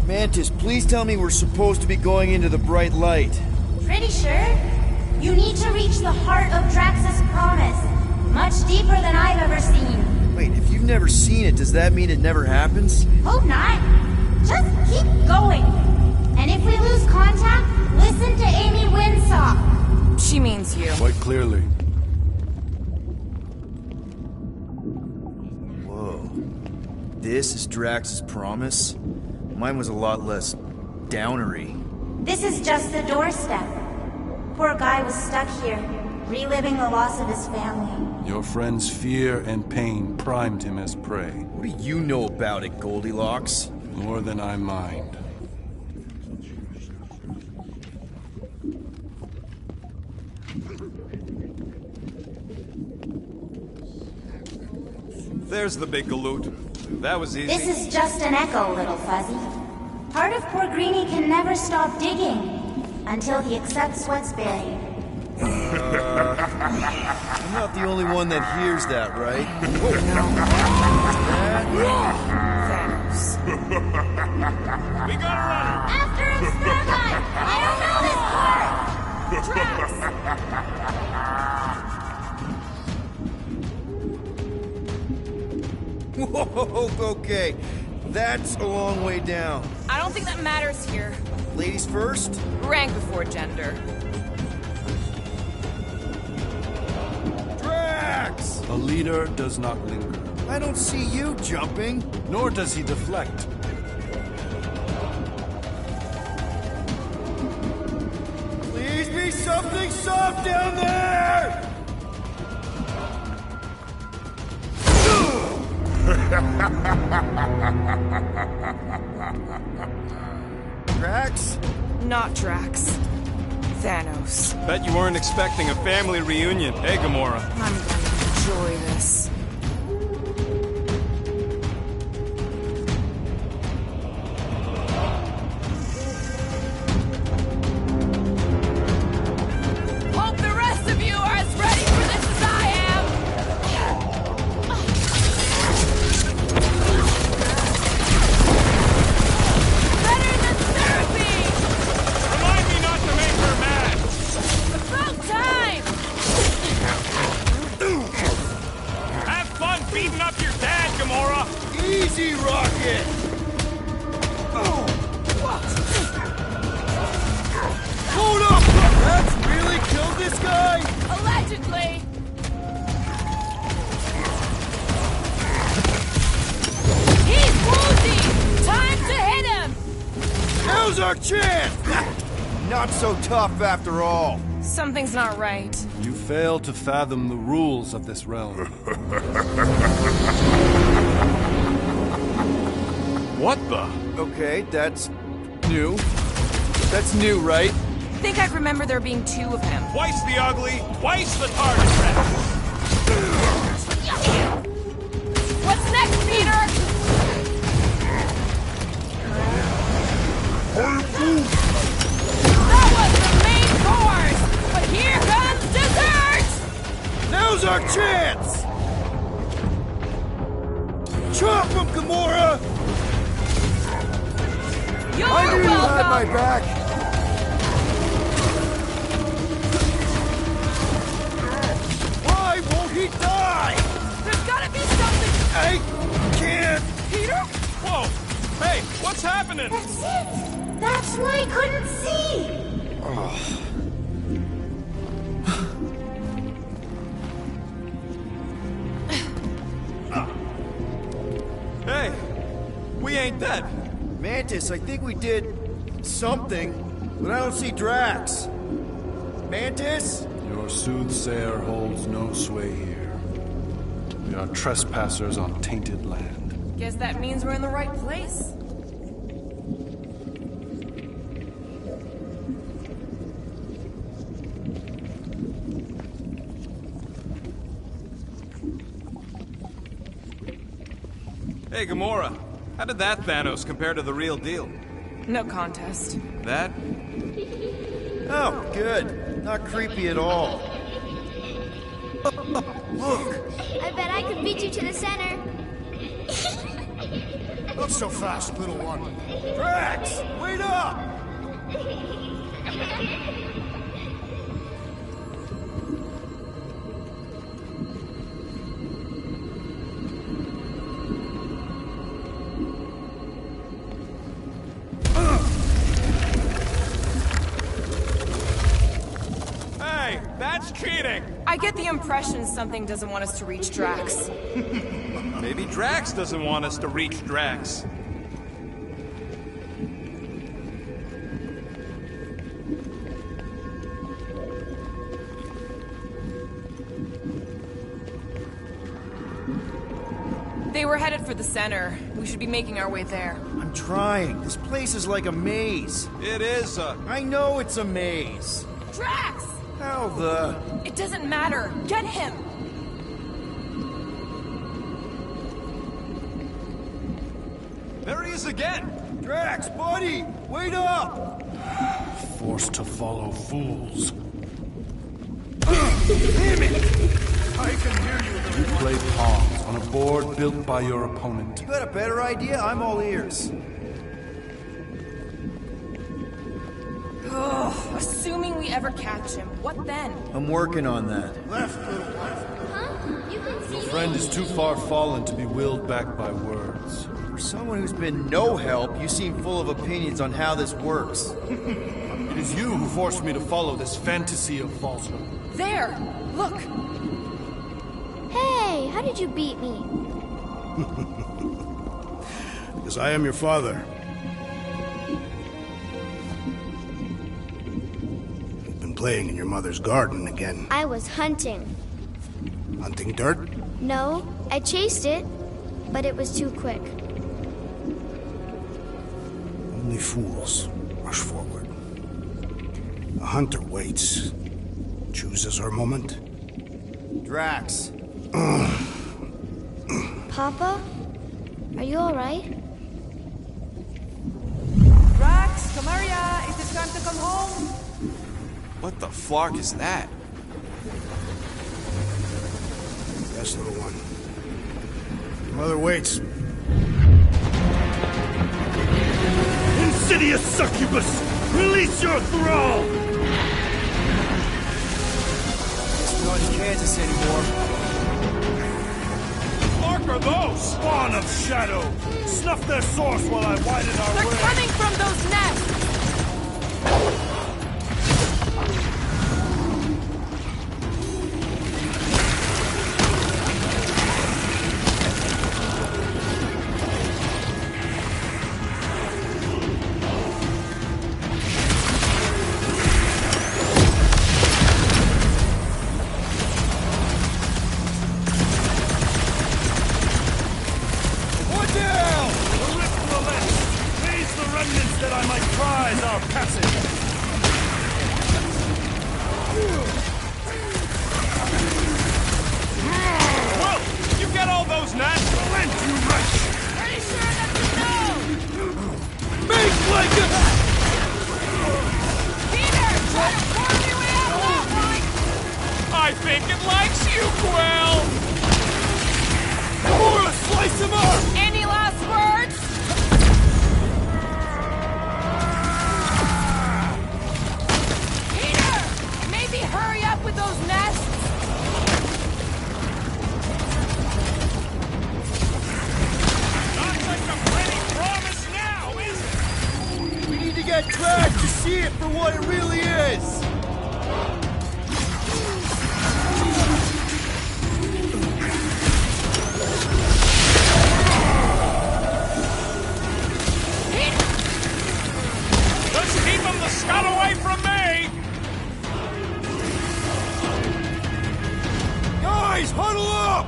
Mantis, please tell me we're supposed to be going into the bright light. Pretty sure. You need to reach the heart of Drax's promise. Much deeper than I've ever seen. Wait, if you've never seen it, does that mean it never happens? Hope not. Just keep going. And if we lose contact, listen to Amy Winsock. She means you. Quite clearly. Whoa. This is Drax's promise? Mine was a lot less downery. This is just the doorstep. Poor guy was stuck here, reliving the loss of his family. Your friend's fear and pain primed him as prey. What do you know about it, Goldilocks? More than I mind. There's the big galoot. That was easy. This is just an echo, little fuzzy. Part of poor Greenie can never stop digging until he accepts what's buried. I'm not the only one that hears that, right? Thanos. We got her running. After him, Starlight! I don't know this part! Drax! Whoa, okay. That's a long way down. I don't think that matters here. Ladies first? Rank before gender. Drax! A leader does not linger, I don't see you jumping. nor does he deflect. Please be something soft down there! Drax? Not Drax. Thanos. Bet you weren't expecting a family reunion, hey, Gamora? I'm gonna enjoy this. Hope the rest of you are as ready for this as I am! Better than therapy! Remind me not to make her mad! About time! Have fun beating up your dad, Gamora! Easy, Rocket! Hold up! That's really killed this guy? Allegedly! He's woozy! Time to hit him! Now's our chance! Not so tough after all. Something's not right. You fail to fathom the rules of this realm. What the? Okay, that's new. That's new, right? Think I remember there being two of him. Twice the ugly, twice the target practice. What's next, Peter? That was the main course! But here comes dessert! Now's our chance! Chop him, Gamora! You're I knew you welcome! had my back! Why won't he die? There's gotta be something! I can't! Peter? Whoa! Hey, what's happening? That's it! That's why I couldn't see! Hey, we ain't dead. Mantis, I think we did something, but I don't see Drax. Mantis? Your soothsayer holds no sway here. We are trespassers on tainted land. Guess that means we're in the right place. Hey, Gamora. How did that Thanos compare to the real deal? No contest. That? Oh, good. Not creepy at all. Look! I bet I could beat you to the center. Not so fast, little one. Drax! Wait up! Hey, that's cheating! I get the impression something doesn't want us to reach Drax. Maybe Drax doesn't want us to reach Drax. They were headed for the center. We should be making our way there. I'm trying. This place is like a maze. It is I know it's a maze. Drax! How the... It doesn't matter. Get him! There he is again! Drax, buddy! Wait up! Forced to follow fools. Damn it! I can hear you. You play pawns on a board built by your opponent. You got a better idea? I'm all ears. Ugh, assuming we ever catch him, what then? I'm working on that. Huh? You can see Your me? friend is too far fallen to be willed back by words. For someone who's been no help, you seem full of opinions on how this works. It is you who forced me to follow this fantasy of falsehood. There! Look! Hey, how did you beat me? Because I am your father. You've been playing in your mother's garden again. I was hunting. Hunting dirt? No, I chased it, but it was too quick. Only fools rush forward. A hunter waits. Chooses her moment. Drax. Papa? Are you alright? Drax, Kamaria, is it time to come home? What the flark is that? Yes, little one. Your mother waits. Insidious succubus! Release your thrall! We're not in Kansas anymore. Mark are those? Spawn of shadow! Snuff their source while I widen our They're way! coming from those nests! That I might prize our passage! Well, you get all those nuts? Repent, you wretch! Pretty sure that's a no! Make like a... Peter! Try to force your way out of that one! I think it likes you, Quill! More, slice him up! Any last words? Peter! Maybe hurry up with those nests? Not like a pretty promise now, is it? We need to get Drax to see it for what it really is! Let's keep him the scud away from me! Guys, huddle up!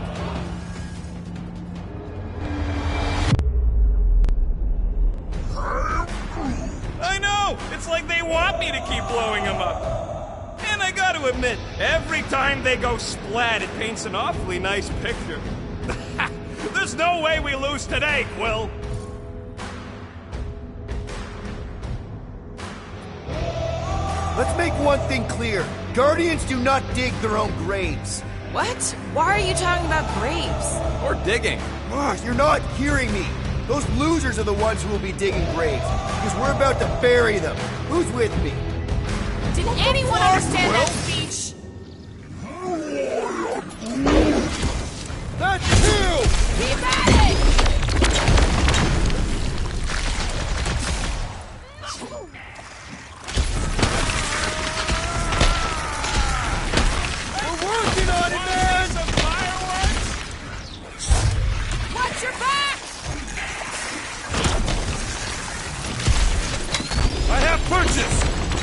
I know! It's like they want me to keep blowing them up. And I gotta admit, every time they go splat, it paints an awfully nice picture. There's no way we lose today, Quill! Let's make one thing clear. Guardians do not dig their own graves. What? Why are you talking about graves? Or digging. You're not hearing me. Those losers are the ones who will be digging graves, because we're about to bury them. Who's with me? Did anyone understand that speech? That's two! Keep at it! We're working on it, man! Some fireworks? Watch your back! I have purchase!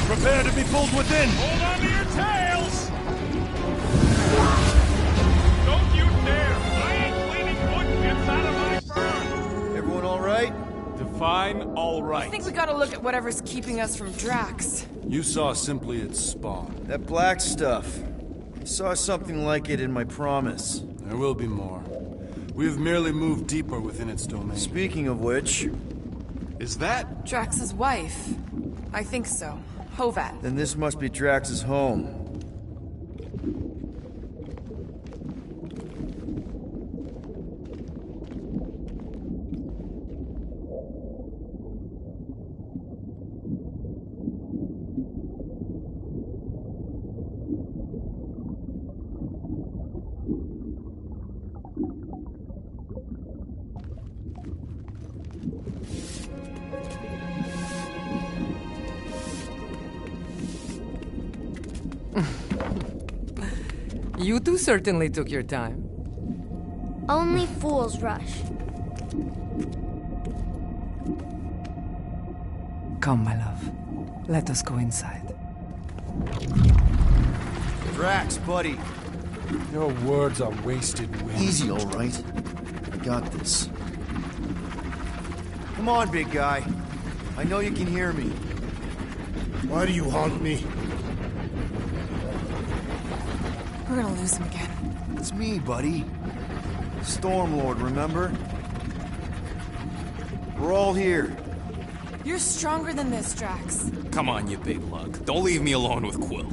Prepare to be pulled within! Hold on to your tails! Don't you dare! I ain't cleaning wood chips out of my fur! Everyone all right? Define all I right. think we gotta look at whatever's keeping us from Drax. You saw simply its spawn. That black stuff. I saw something like it in my promise. There will be more. We have merely moved deeper within its domain. Speaking of which, Is that? Drax's wife. I think so. Hovat. then this must be Drax's home. You two certainly took your time. Only fools rush. Come, my love. Let us go inside. Drax, buddy. Your words are wasted wind. Easy, all right. I got this. Come on, big guy. I know you can hear me. Why do you haunt me? We're gonna lose him again. It's me, buddy. Stormlord, remember? We're all here. You're stronger than this, Drax. Come on, you big lug. Don't leave me alone with Quill.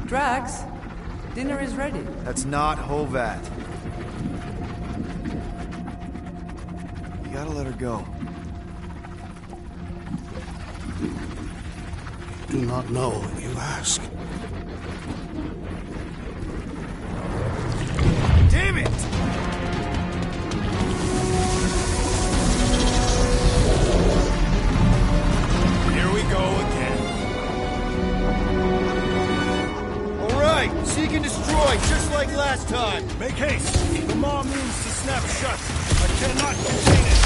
Drax, dinner is ready. That's not Hovat. You gotta let her go. Do not know when you ask. Damn it! Here we go again. All right, seek and destroy, just like last time. Make haste! The maw means to snap shut. I cannot contain it.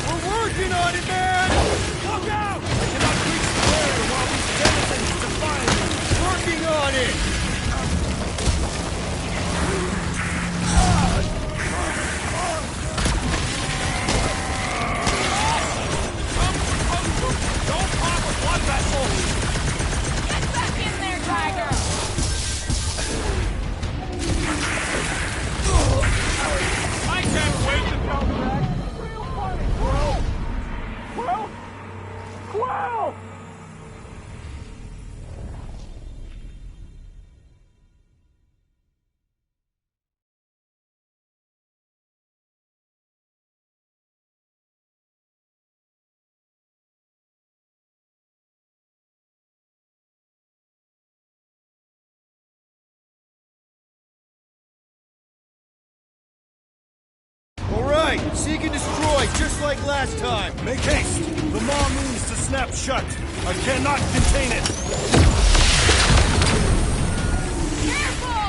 We're working on it, man! Look out! I cannot reach the air while these denizens defy me. Working on it! like last time! Make haste! The maw means to snap shut. I cannot contain it! Careful!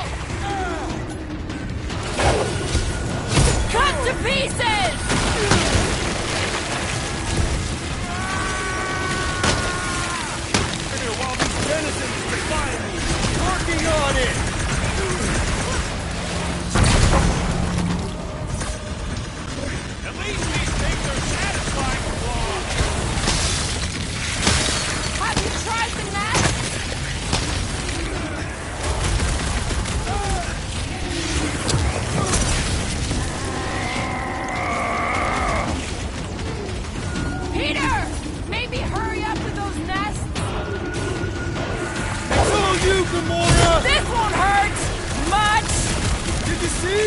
Cut to pieces! While these denizens defy me! Working on it! At least these things are satisfying, Claw. Have you tried the nest? Peter! Maybe hurry up with those nests? It's all you, Gamora! This won't hurt! Much! Did you see?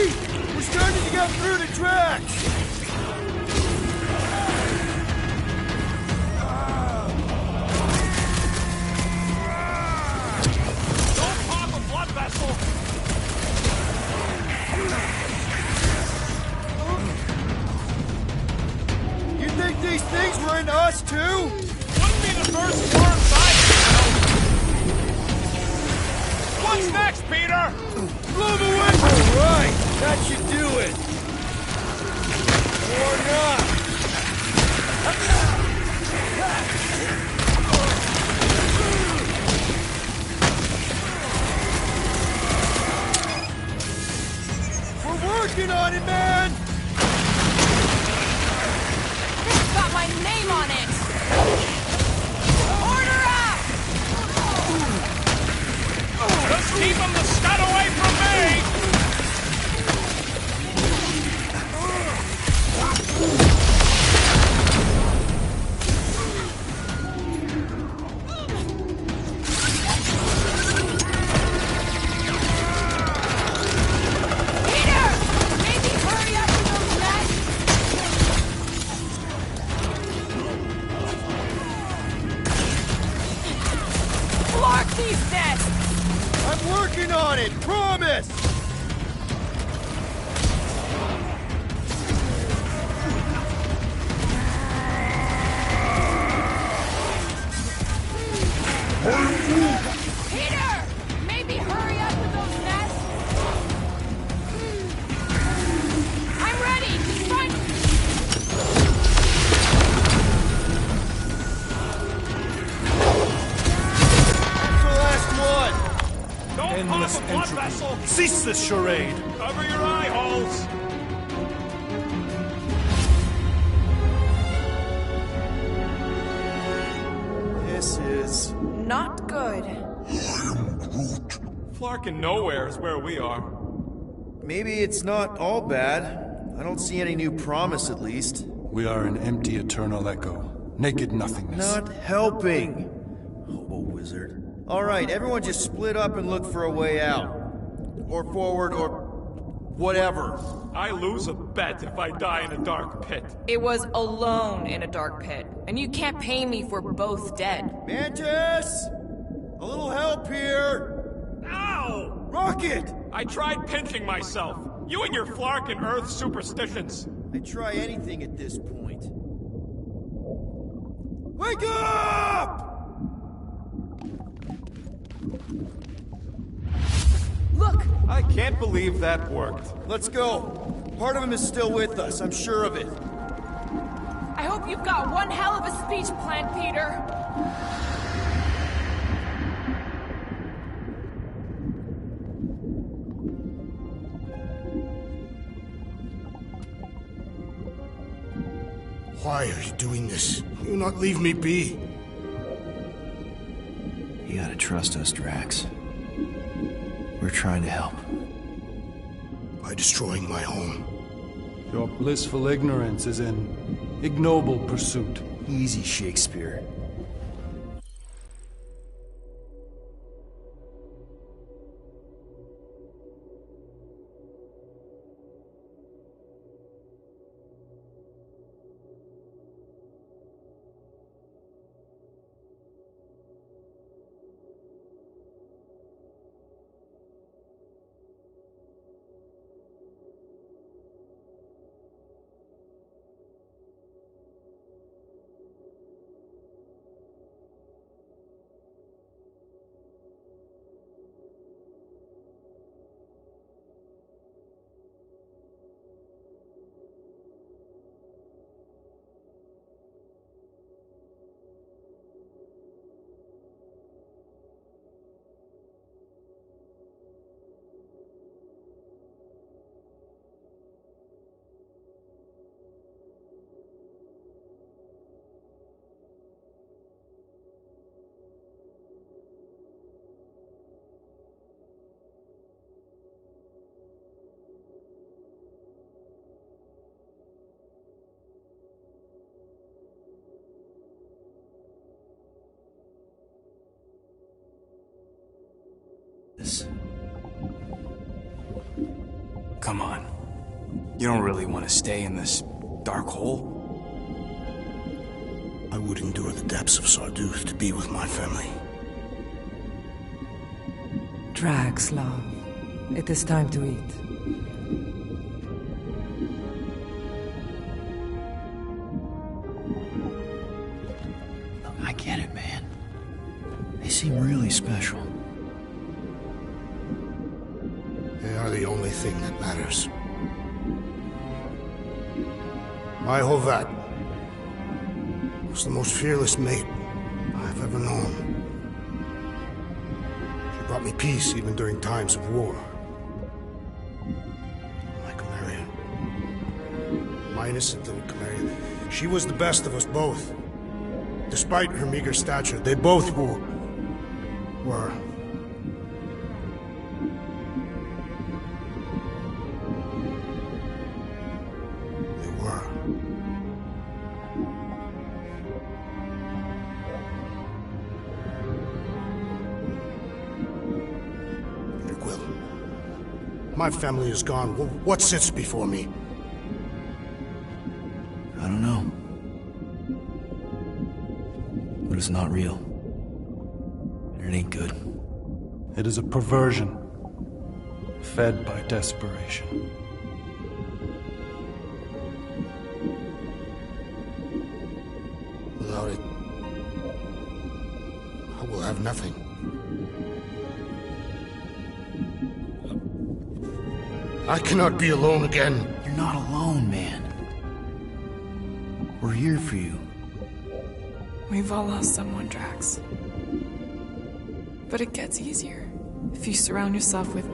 We're starting to get through the tracks! Don't pop a blood vessel! You think these things were into us, too? Wouldn't be the first worms I've seen. What's next, Peter? Blow the window! Right! That should do it! Or not! We're working on it, man! It's got my name on it! Order up! Just keep them the scud away from me! Peter! Maybe hurry up with those nests? Block these nests! I'm working on it! Promise! Peter! Maybe hurry up with those nests? I'm ready! Find... That's the last one! Don't Endless pop a blood entropy. vessel! Cease this charade! Cover your eye holes! This is... Not good. Flarkin' nowhere is where we are. Maybe it's not all bad. I don't see any new promise, at least. We are an empty eternal echo. Naked nothingness. Not helping. Hobo wizard. Alright, everyone just split up and look for a way out. Or forward, or... whatever. I lose a bet if I die in a dark pit. It was alone in a dark pit, and you can't pay me for both dead. Mantis! A little help here! Ow! Rocket! I tried pinching myself. You and your Flarkin' Earth superstitions. I'd try anything at this point. Wake up! Look! I can't believe that worked. Let's go. Part of him is still with us, I'm sure of it. I hope you've got one hell of a speech planned, Peter. Why are you doing this? You will not leave me be. You gotta trust us, Drax. We're trying to help. By destroying my home. Your blissful ignorance is an ignoble pursuit. Easy, Shakespeare. Come on. You don't really want to stay in this dark hole? I would endure the depths of Sarduth to be with my family. Drax, love. It is time to eat. I get it, man. They seem really special. They are the only thing that matters. My Hovat was the most fearless mate I've ever known. She brought me peace even during times of war. My Chimerian. My innocent little Chimerian. She was the best of us both. Despite her meager stature, they both were. My family is gone. What sits before me? I don't know. But it's not real. And it ain't good. It is a perversion, fed by desperation. Without it, I will have nothing. I cannot be alone again. You're not alone, man. We're here for you. We've all lost someone, Drax. But it gets easier if you surround yourself with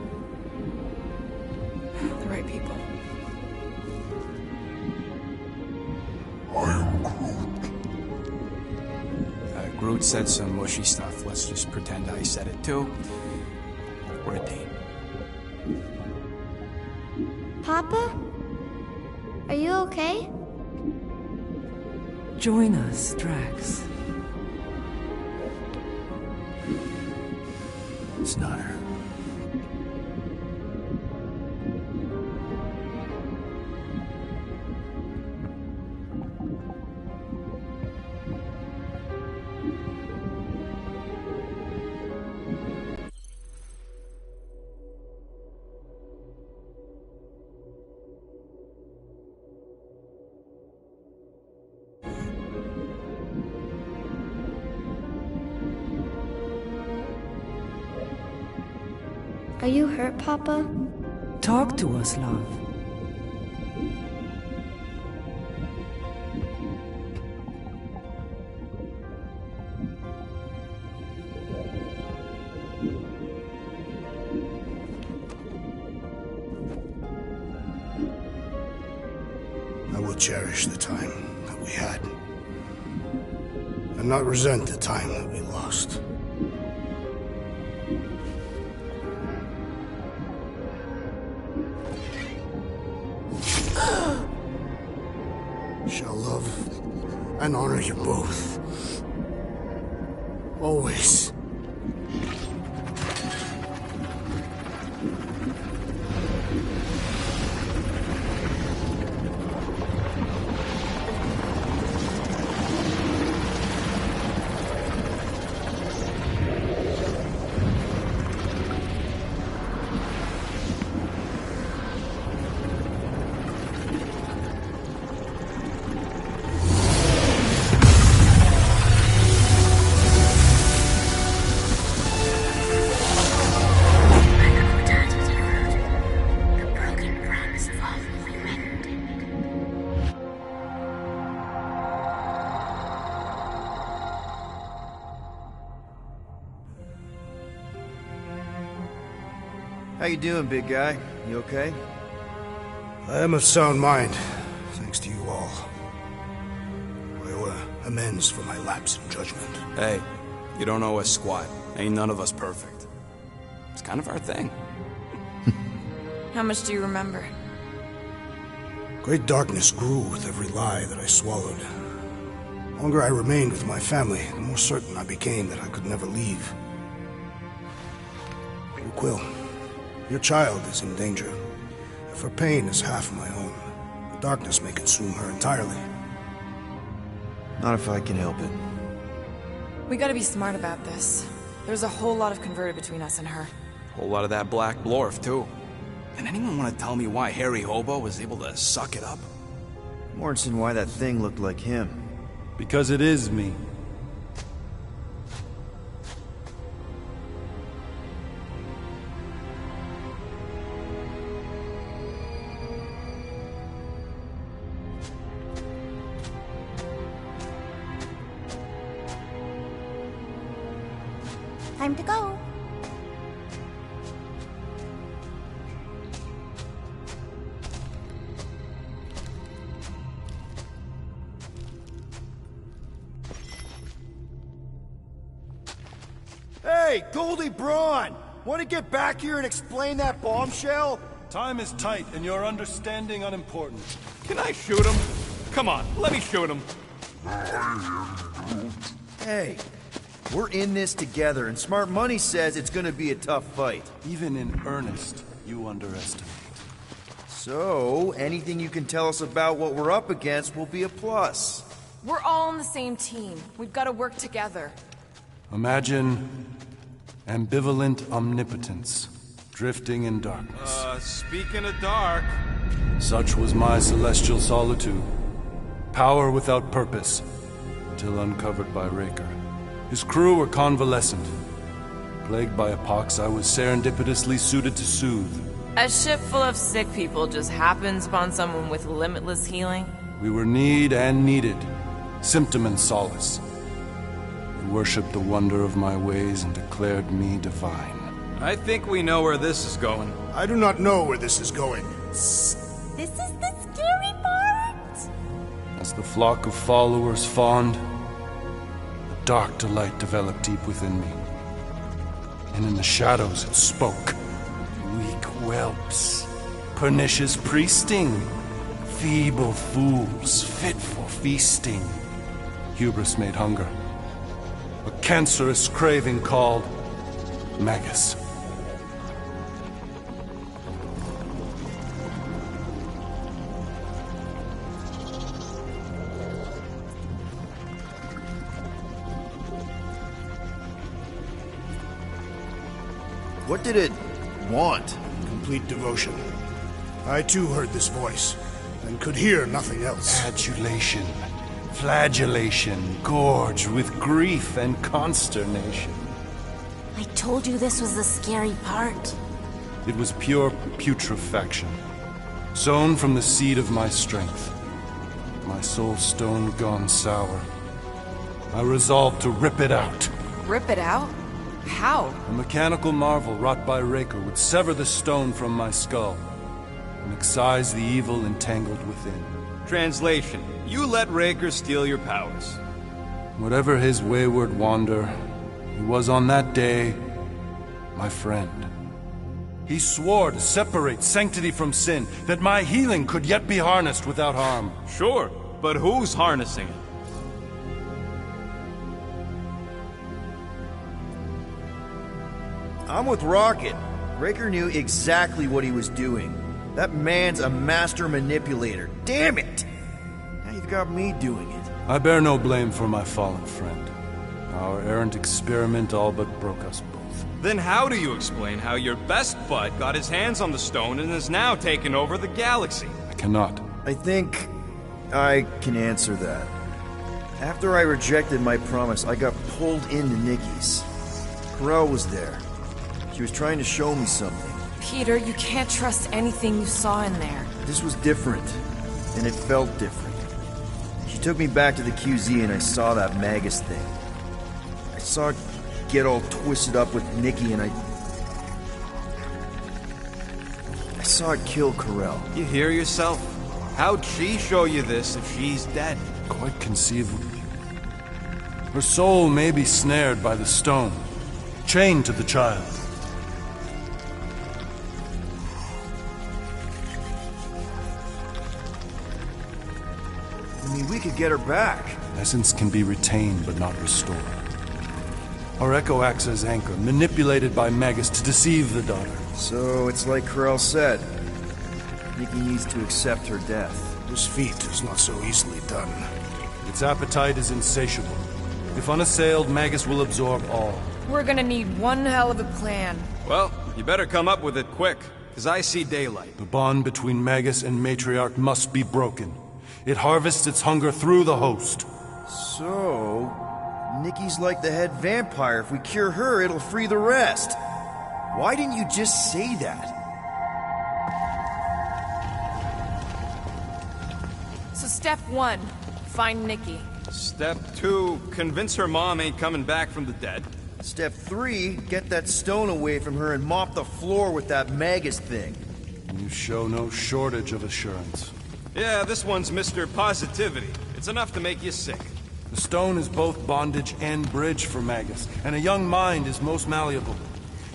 the right people. I am Groot. Groot said some mushy stuff. Let's just pretend I said it too. We're a team. Papa? Are you okay? Join us, Drax. It's not her. Are you hurt, Papa? Talk to us, love. I will cherish the time that we had, and not resent the time that we lost. Shall love and honor you both. Always. How you doing, big guy? You okay? I am of sound mind, thanks to you all. I owe amends for my lapse in judgment. Hey, you don't owe us squat. Ain't none of us perfect. It's kind of our thing. How much do you remember? Great darkness grew with every lie that I swallowed. The longer I remained with my family, the more certain I became that I could never leave. Quill, your child is in danger. If her pain is half my own, the darkness may consume her entirely. Not if I can help it. We gotta be smart about this. There's a whole lot of converted between us and her. Whole lot of that black blorf, too. Can anyone want to tell me why Harry Hobo was able to suck it up? Morrison, why that thing looked like him. Because it is me. Time to go. Hey, Goldie Braun! Want to get back here and explain that bombshell? Time is tight, and your understanding unimportant. Can I shoot him? Come on, let me shoot him. Hey, we're in this together, and Smart Money says it's gonna be a tough fight. Even in earnest, you underestimate. So, anything you can tell us about what we're up against will be a plus. We're all on the same team. We've gotta work together. Imagine ambivalent omnipotence, drifting in darkness. Speaking of dark... Such was my celestial solitude. Power without purpose, until uncovered by Raker. His crew were convalescent. Plagued by a pox, I was serendipitously suited to soothe. A ship full of sick people just happens upon someone with limitless healing? We were need and needed, symptom and solace. They worshipped the wonder of my ways and declared me divine. I think we know where this is going. I do not know where this is going. This is the scary part! As the flock of followers fawned, a dark delight developed deep within me. And in the shadows it spoke. Weak whelps, pernicious priesting, feeble fools fit for feasting. Hubris made hunger. A cancerous craving called Magus. What did it want? Complete devotion. I too heard this voice, and could hear nothing else. Adulation, flagellation, gorged with grief and consternation. I told you this was the scary part. It was pure putrefaction, sown from the seed of my strength. My soul stone gone sour. I resolved to rip it out. Rip it out? How? A mechanical marvel wrought by Raker would sever the stone from my skull and excise the evil entangled within. Translation: you let Raker steal your powers. Whatever his wayward wander, he was on that day my friend. He swore to separate sanctity from sin, that my healing could yet be harnessed without harm. Sure, but who's harnessing it? I'm with Rocket. Raker knew exactly what he was doing. That man's a master manipulator. Damn it! Now you've got me doing it. I bear no blame for my fallen friend. Our errant experiment all but broke us both. Then how do you explain how your best bud got his hands on the stone and is now taking over the galaxy? I cannot. I think I can answer that. After I rejected my promise, I got pulled into Nikki's. Corel was there. She was trying to show me something. Peter, you can't trust anything you saw in there. This was different, and it felt different. She took me back to the QZ and I saw that Magus thing. I saw it get all twisted up with Nikki and I saw it kill Corel. You hear yourself? How'd she show you this if she's dead? Quite conceivably. Her soul may be snared by the stone, chained to the child. I mean, we could get her back. Essence can be retained but not restored. Our Echo acts as anchor, manipulated by Magus to deceive the daughter. So it's like Corell said. Nikki needs to accept her death. This feat is not so easily done. Its appetite is insatiable. If unassailed, Magus will absorb all. We're gonna need one hell of a plan. Well, you better come up with it quick, because I see daylight. The bond between Magus and Matriarch must be broken. It harvests its hunger through the host. So, Nikki's like the head vampire. If we cure her, it'll free the rest. Why didn't you just say that? So step 1, find Nikki. Step 2, convince her mom ain't coming back from the dead. Step 3, get that stone away from her and mop the floor with that Magus thing. You show no shortage of assurance. Yeah, this one's Mr. Positivity. It's enough to make you sick. The stone is both bondage and bridge for Magus, and a young mind is most malleable.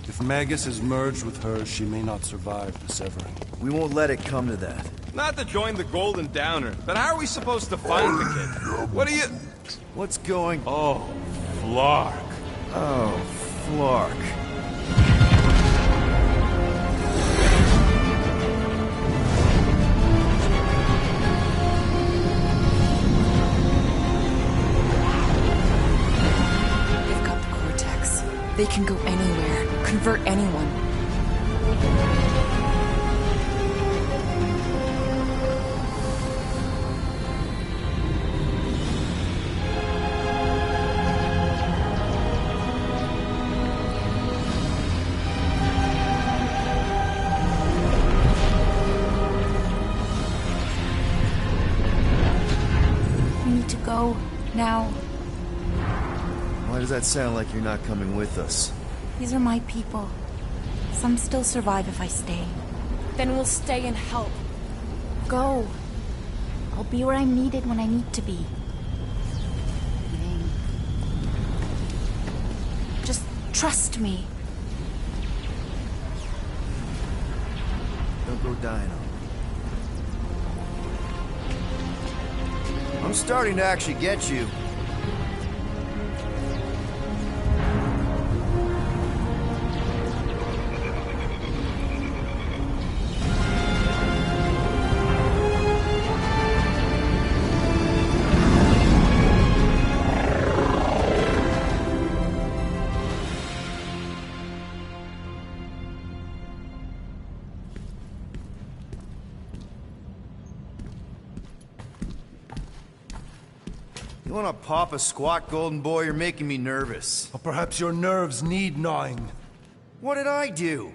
If Magus is merged with hers, she may not survive the severing. We won't let it come to that. Not to join the Golden Downer, but how are we supposed to find the kid? What are you... What's going... Oh, Flark. Oh, Flark. They've got the Cortex. They can go anywhere, convert anyone. Go now. Why does that sound like you're not coming with us? These are my people. Some still survive if I stay. Then we'll stay and help. Go. I'll be where I'm needed when I need to be. Just trust me. Don't go dying on me. I'm starting to actually get you. You wanna pop a squat, golden boy? You're making me nervous. Or perhaps your nerves need gnawing. What did I do?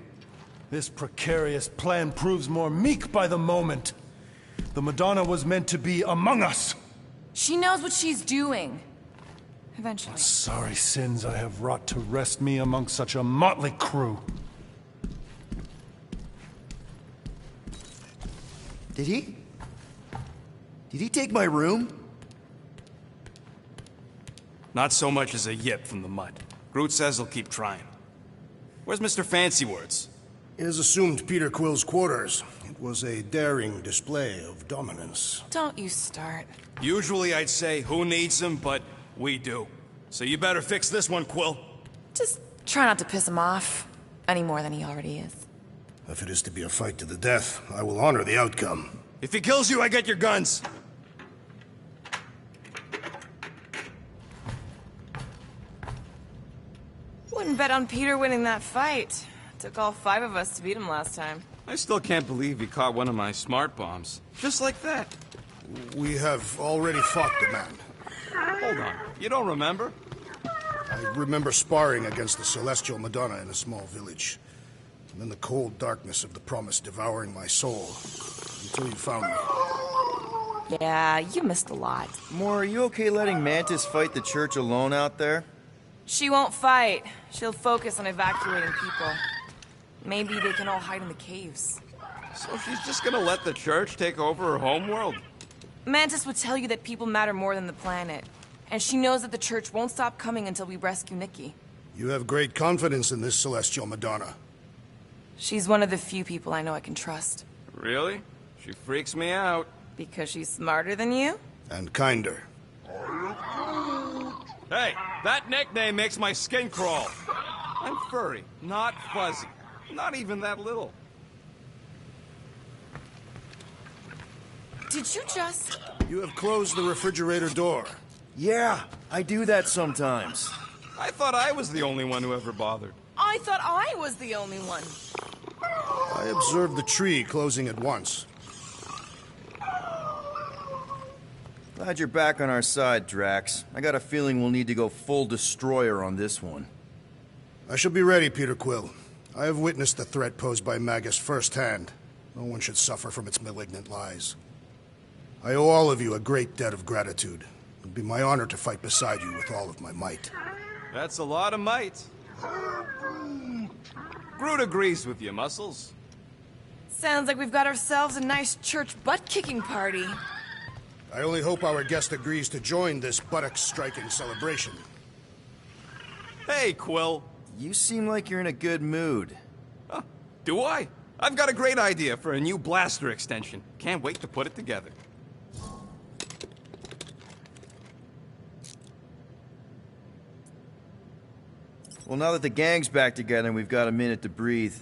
This precarious plan proves more meek by the moment. The Madonna was meant to be among us. She knows what she's doing. Eventually. Sorry sins I have wrought to wrest me among such a motley crew. Did he? Did he take my room? Not so much as a yip from the mud. Groot says he'll keep trying. Where's Mr. Fancy Words? It is assumed Peter Quill's quarters. It was a daring display of dominance. Don't you start. Usually I'd say, who needs him, but we do. So you better fix this one, Quill. Just try not to piss him off any more than he already is. If it is to be a fight to the death, I will honor the outcome. If he kills you, I get your guns. Wouldn't bet on Peter winning that fight. Took all 5 of us to beat him last time. I still can't believe he caught one of my smart bombs. Just like that. We have already fought the man. Hold on. You don't remember? I remember sparring against the Celestial Madonna in a small village. And then the cold darkness of the promise devouring my soul. Until you found me. Yeah, you missed a lot. Moore, are you okay letting Mantis fight the church alone out there? She won't fight. She'll focus on evacuating people. Maybe they can all hide in the caves. So she's just gonna let the church take over her homeworld? Mantis would tell you that people matter more than the planet. And she knows that the church won't stop coming until we rescue Nikki. You have great confidence in this Celestial Madonna. She's one of the few people I know I can trust. Really? She freaks me out. Because she's smarter than you? And kinder. Hey, that nickname makes my skin crawl. I'm furry, not fuzzy. Not even that little. Did you just... You have closed the refrigerator door. Yeah, I do that sometimes. I thought I was the only one who ever bothered. I thought I was the only one. I observed the tree closing at once. Glad you're back on our side, Drax. I got a feeling we'll need to go full destroyer on this one. I shall be ready, Peter Quill. I have witnessed the threat posed by Magus firsthand. No one should suffer from its malignant lies. I owe all of you a great debt of gratitude. It would be my honor to fight beside you with all of my might. That's a lot of might. Groot agrees with you, Muscles. Sounds like we've got ourselves a nice church butt-kicking party. I only hope our guest agrees to join this buttock-striking celebration. Hey, Quill. You seem like you're in a good mood. Huh, do I? I've got a great idea for a new blaster extension. Can't wait to put it together. Well, now that the gang's back together and we've got a minute to breathe,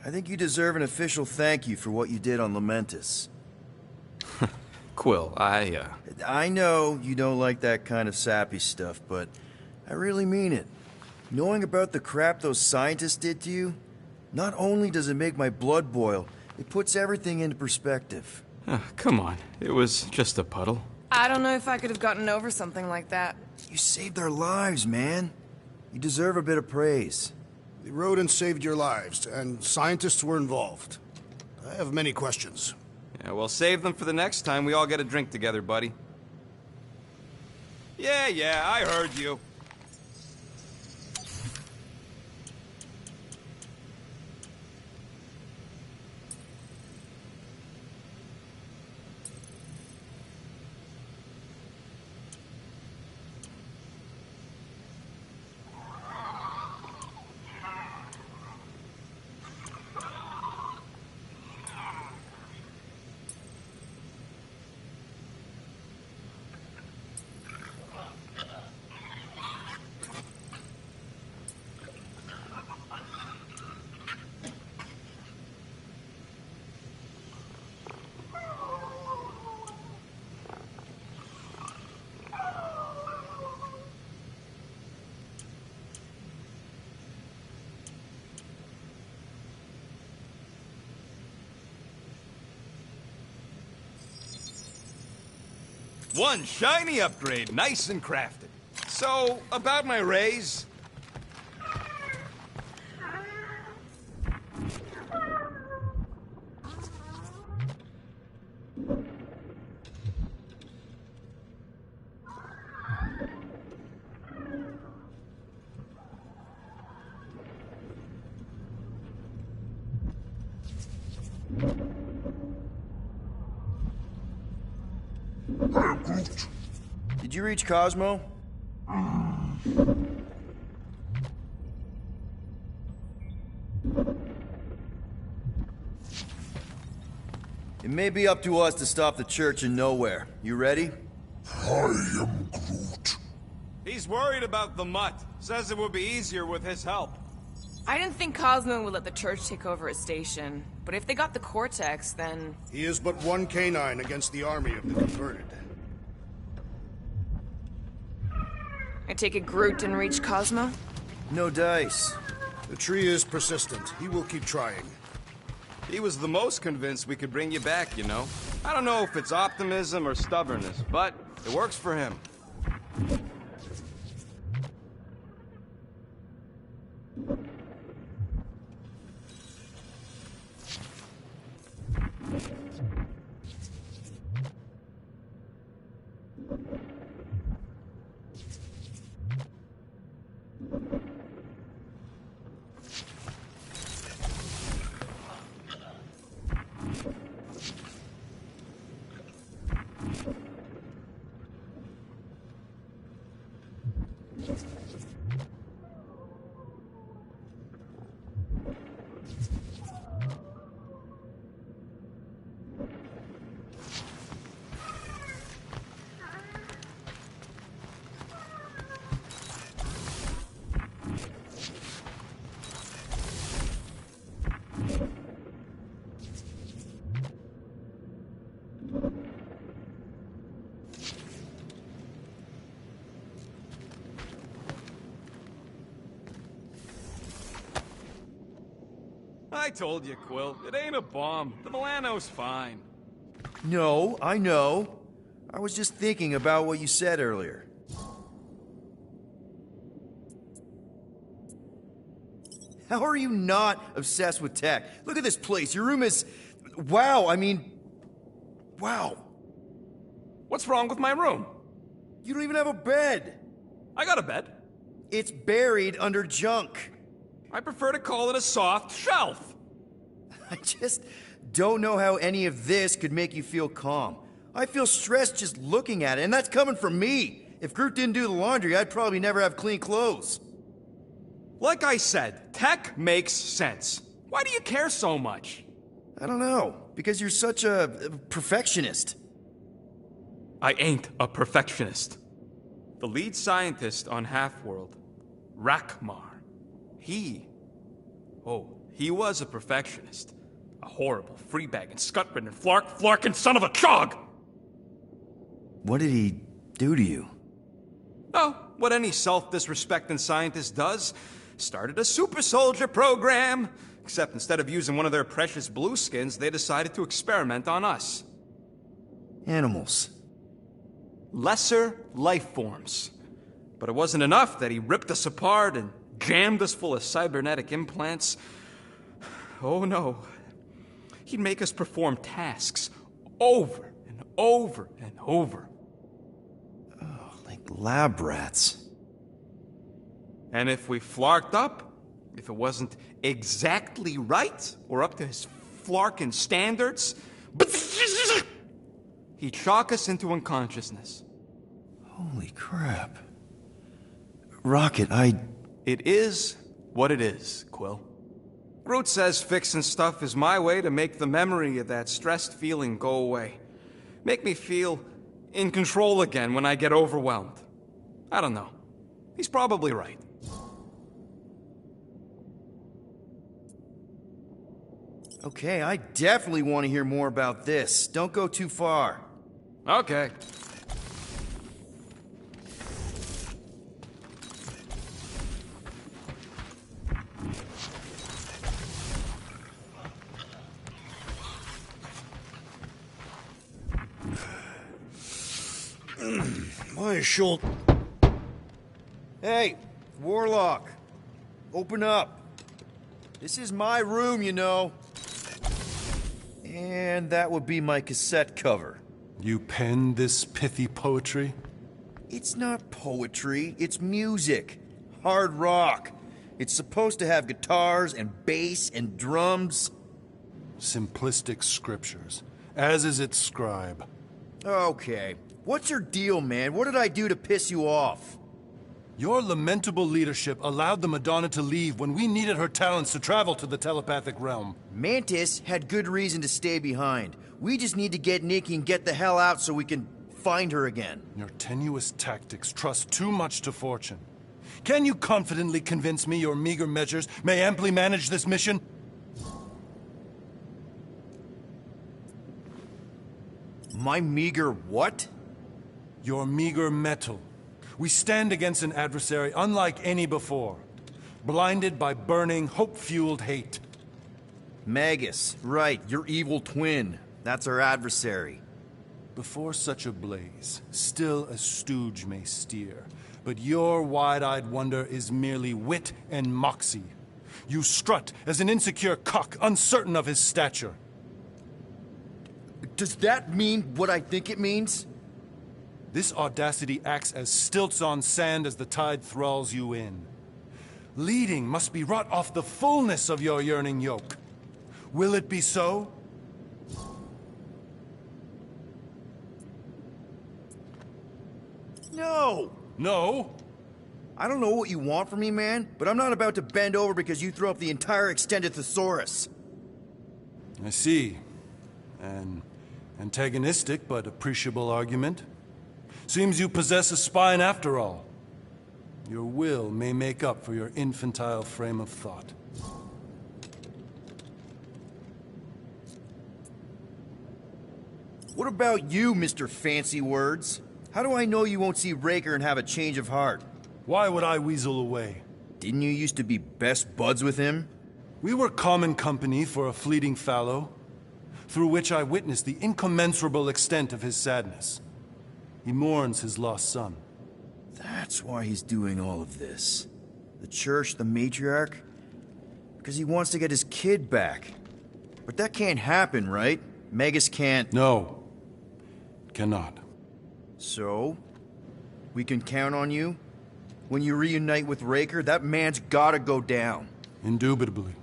I think you deserve an official thank you for what you did on Lamentus. Quill, I know you don't like that kind of sappy stuff, but I really mean it. Knowing about the crap those scientists did to you, not only does it make my blood boil, it puts everything into perspective. Come on. It was just a puddle. I don't know if I could have gotten over something like that. You saved our lives, man. You deserve a bit of praise. The rodents saved your lives, and scientists were involved. I have many questions. Yeah, we'll save them for the next time we all get a drink together, buddy. Yeah, I heard you. One shiny upgrade, nice and crafted. So, about my raise... Did you reach Cosmo? It may be up to us to stop the Church in Nowhere. You ready? I am Groot. He's worried about the mutt. Says it would be easier with his help. I didn't think Cosmo would let the Church take over a station, but if they got the Cortex, then... He is but one canine against the army of the converted. I take it Groot didn't reach Cosmo? No dice. The tree is persistent. He will keep trying. He was the most convinced we could bring you back, you know? I don't know if it's optimism or stubbornness, but it works for him. I told you, Quill. It ain't a bomb. The Milano's fine. No, I know. I was just thinking about what you said earlier. How are you not obsessed with tech? Look at this place. Your room is... Wow, I mean... Wow. What's wrong with my room? You don't even have a bed. I got a bed. It's buried under junk. I prefer to call it a soft shelf. I just don't know how any of this could make you feel calm. I feel stressed just looking at it, and that's coming from me. If Groot didn't do the laundry, I'd probably never have clean clothes. Like I said, tech makes sense. Why do you care so much? I don't know. Because you're such a perfectionist. I ain't a perfectionist. The lead scientist on Half-World, Rakmar, he was a perfectionist. A horrible, free-bagging, scut-ridden, flarkin' son of a chog! What did he do to you? Oh, what any self-disrespecting scientist does. Started a super soldier program. Except instead of using one of their precious blueskins, they decided to experiment on us. Animals. Lesser life forms. But it wasn't enough that he ripped us apart and jammed us full of cybernetic implants. Oh no. He'd make us perform tasks over and over and over. Oh, like lab rats. And if we flarked up, if it wasn't exactly right or up to his flarkin' standards, he'd shock us into unconsciousness. Holy crap. Rocket, It is what it is, Quill. Groot says fixing stuff is my way to make the memory of that stressed feeling go away. Make me feel in control again when I get overwhelmed. I don't know. He's probably right. Okay, I definitely want to hear more about this. Don't go too far. Okay. My shoulder. Hey, Warlock. Open up. This is my room, you know. And that would be my cassette cover. You penned this pithy poetry? It's not poetry, it's music. Hard rock. It's supposed to have guitars and bass and drums. Simplistic scriptures, as is its scribe. Okay. What's your deal, man? What did I do to piss you off? Your lamentable leadership allowed the Madonna to leave when we needed her talents to travel to the telepathic realm. Mantis had good reason to stay behind. We just need to get Nikki and get the hell out so we can find her again. Your tenuous tactics trust too much to fortune. Can you confidently convince me your meager measures may amply manage this mission? My meager what? Your meager metal. We stand against an adversary unlike any before, blinded by burning, hope-fueled hate. Magus, right, your evil twin. That's our adversary. Before such a blaze, still a stooge may steer, but your wide-eyed wonder is merely wit and moxie. You strut as an insecure cock, uncertain of his stature. Does that mean what I think it means? This audacity acts as stilts on sand as the tide thralls you in. Leading must be wrought off the fullness of your yearning yoke. Will it be so? No! No? I don't know what you want from me, man, but I'm not about to bend over because you throw up the entire extended thesaurus. I see. An antagonistic but appreciable argument. Seems you possess a spine after all. Your will may make up for your infantile frame of thought. What about you, Mr. Fancy Words? How do I know you won't see Raker and have a change of heart? Why would I weasel away? Didn't you used to be best buds with him? We were common company for a fleeting fallow, through which I witnessed the incommensurable extent of his sadness. He mourns his lost son. That's why he's doing all of this. The church, the matriarch? Because he wants to get his kid back. But that can't happen, right? Magus can't... No. Cannot. So? We can count on you? When you reunite with Raker, that man's gotta go down. Indubitably.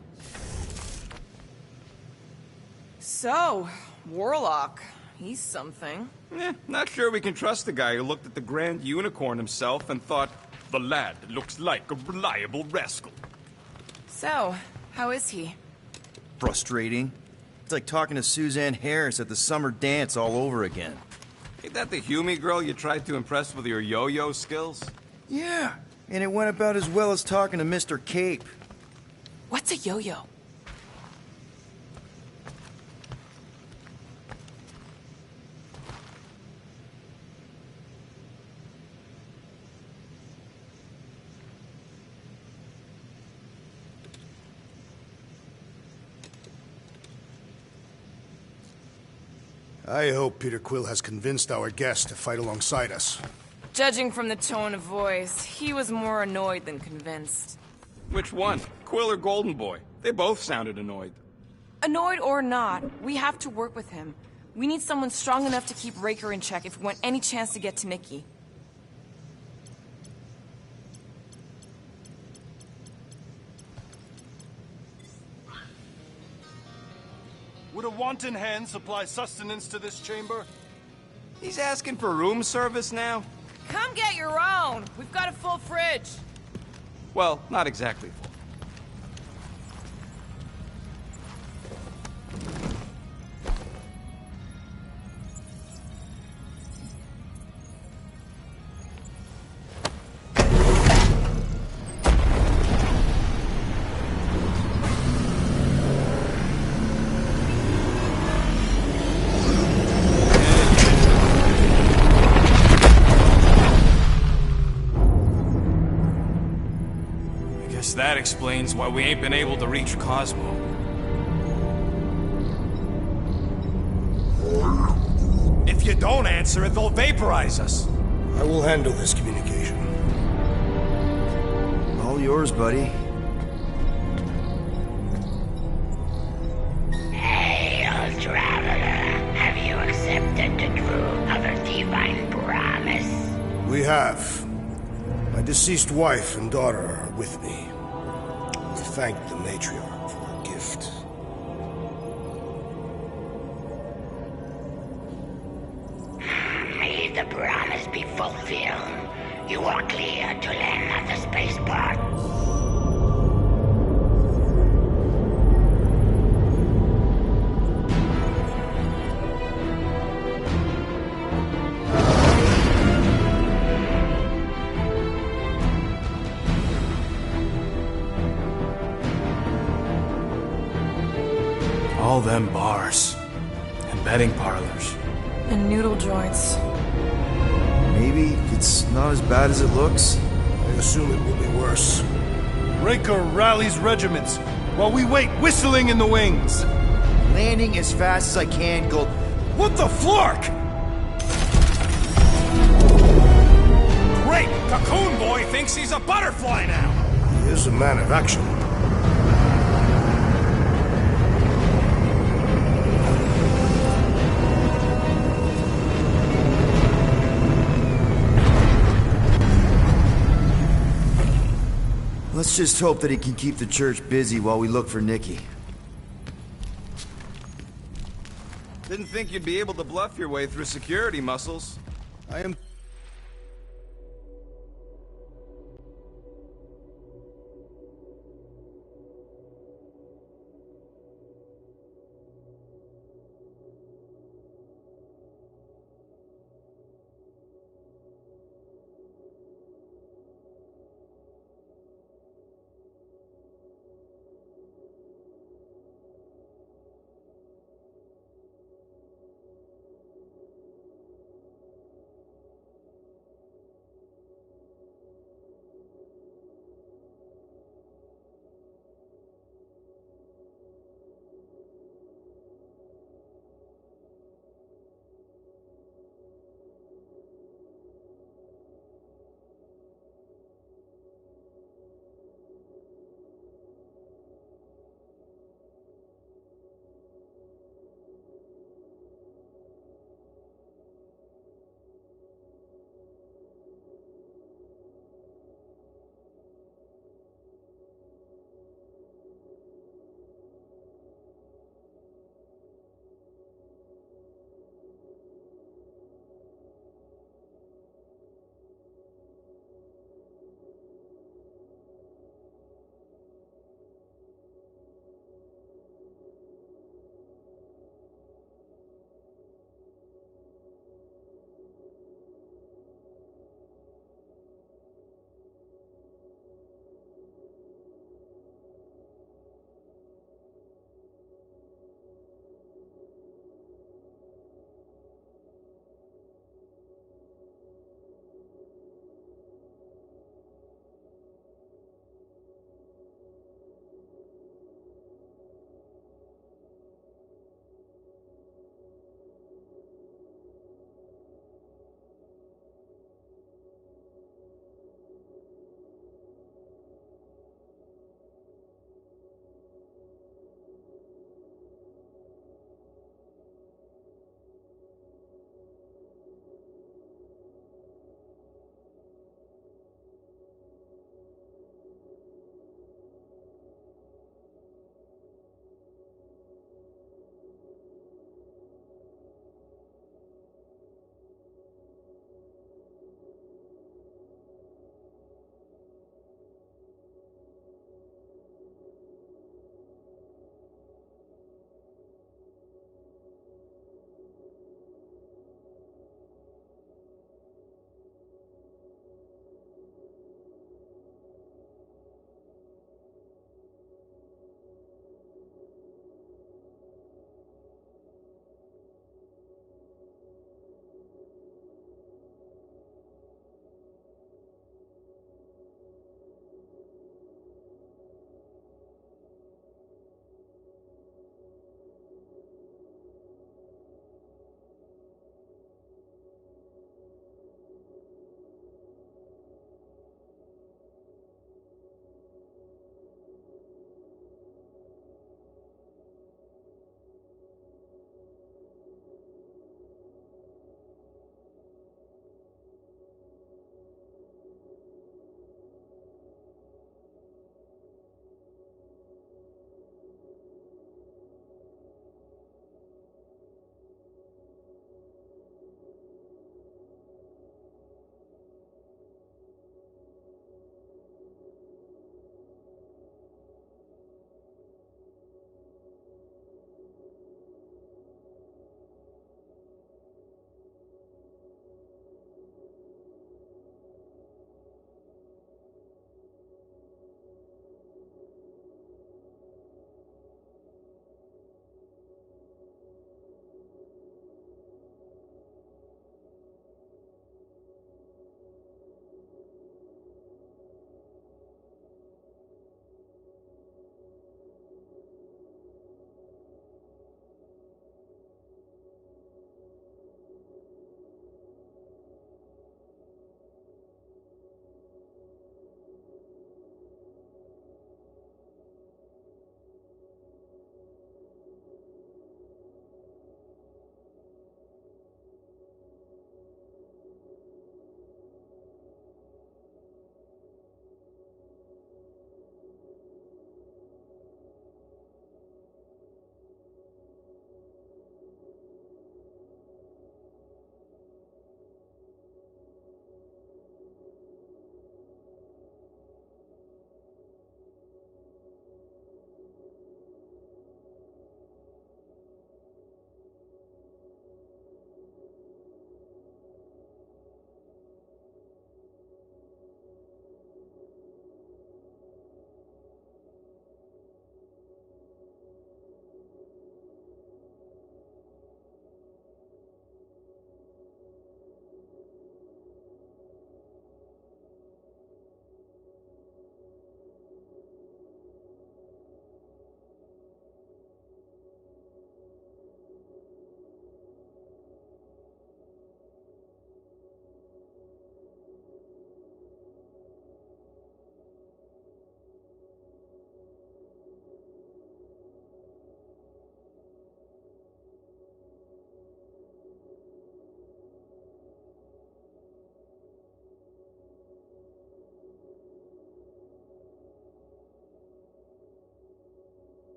So, Warlock. He's something. Not sure we can trust the guy who looked at the Grand Unicorn himself and thought, the lad looks like a reliable rascal. So, how is he? Frustrating. It's like talking to Suzanne Harris at the summer dance all over again. Ain't that the Hume girl you tried to impress with your yo-yo skills? Yeah, and it went about as well as talking to Mr. Cape. What's a yo-yo? I hope Peter Quill has convinced our guest to fight alongside us. Judging from the tone of voice, he was more annoyed than convinced. Which one? Quill or Golden Boy? They both sounded annoyed. Annoyed or not, we have to work with him. We need someone strong enough to keep Raker in check if we want any chance to get to Mickey. Would a wanton hand supply sustenance to this chamber? He's asking for room service now? Come get your own! We've got a full fridge! Well, not exactly full. That explains why we ain't been able to reach Cosmo. If you don't answer it, they'll vaporize us. I will handle this communication. All yours, buddy. Hail, traveler. Have you accepted the truth of a divine promise? We have. My deceased wife and daughter are with me. We thank the matriarch for her gift. May the promise be fulfilled. You are clear to land at the spaceport. All them bars. And betting parlors. And noodle joints. Maybe it's not as bad as it looks. I assume it will be worse. Raker rallies regiments, while we wait whistling in the wings. Landing as fast as I can, Gold. What the flark? Great! Cocoon Boy thinks he's a butterfly now! He is a man of action. Let's just hope that he can keep the church busy while we look for Nikki. Didn't think you'd be able to bluff your way through security muscles. I am...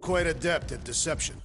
quite adept at deception.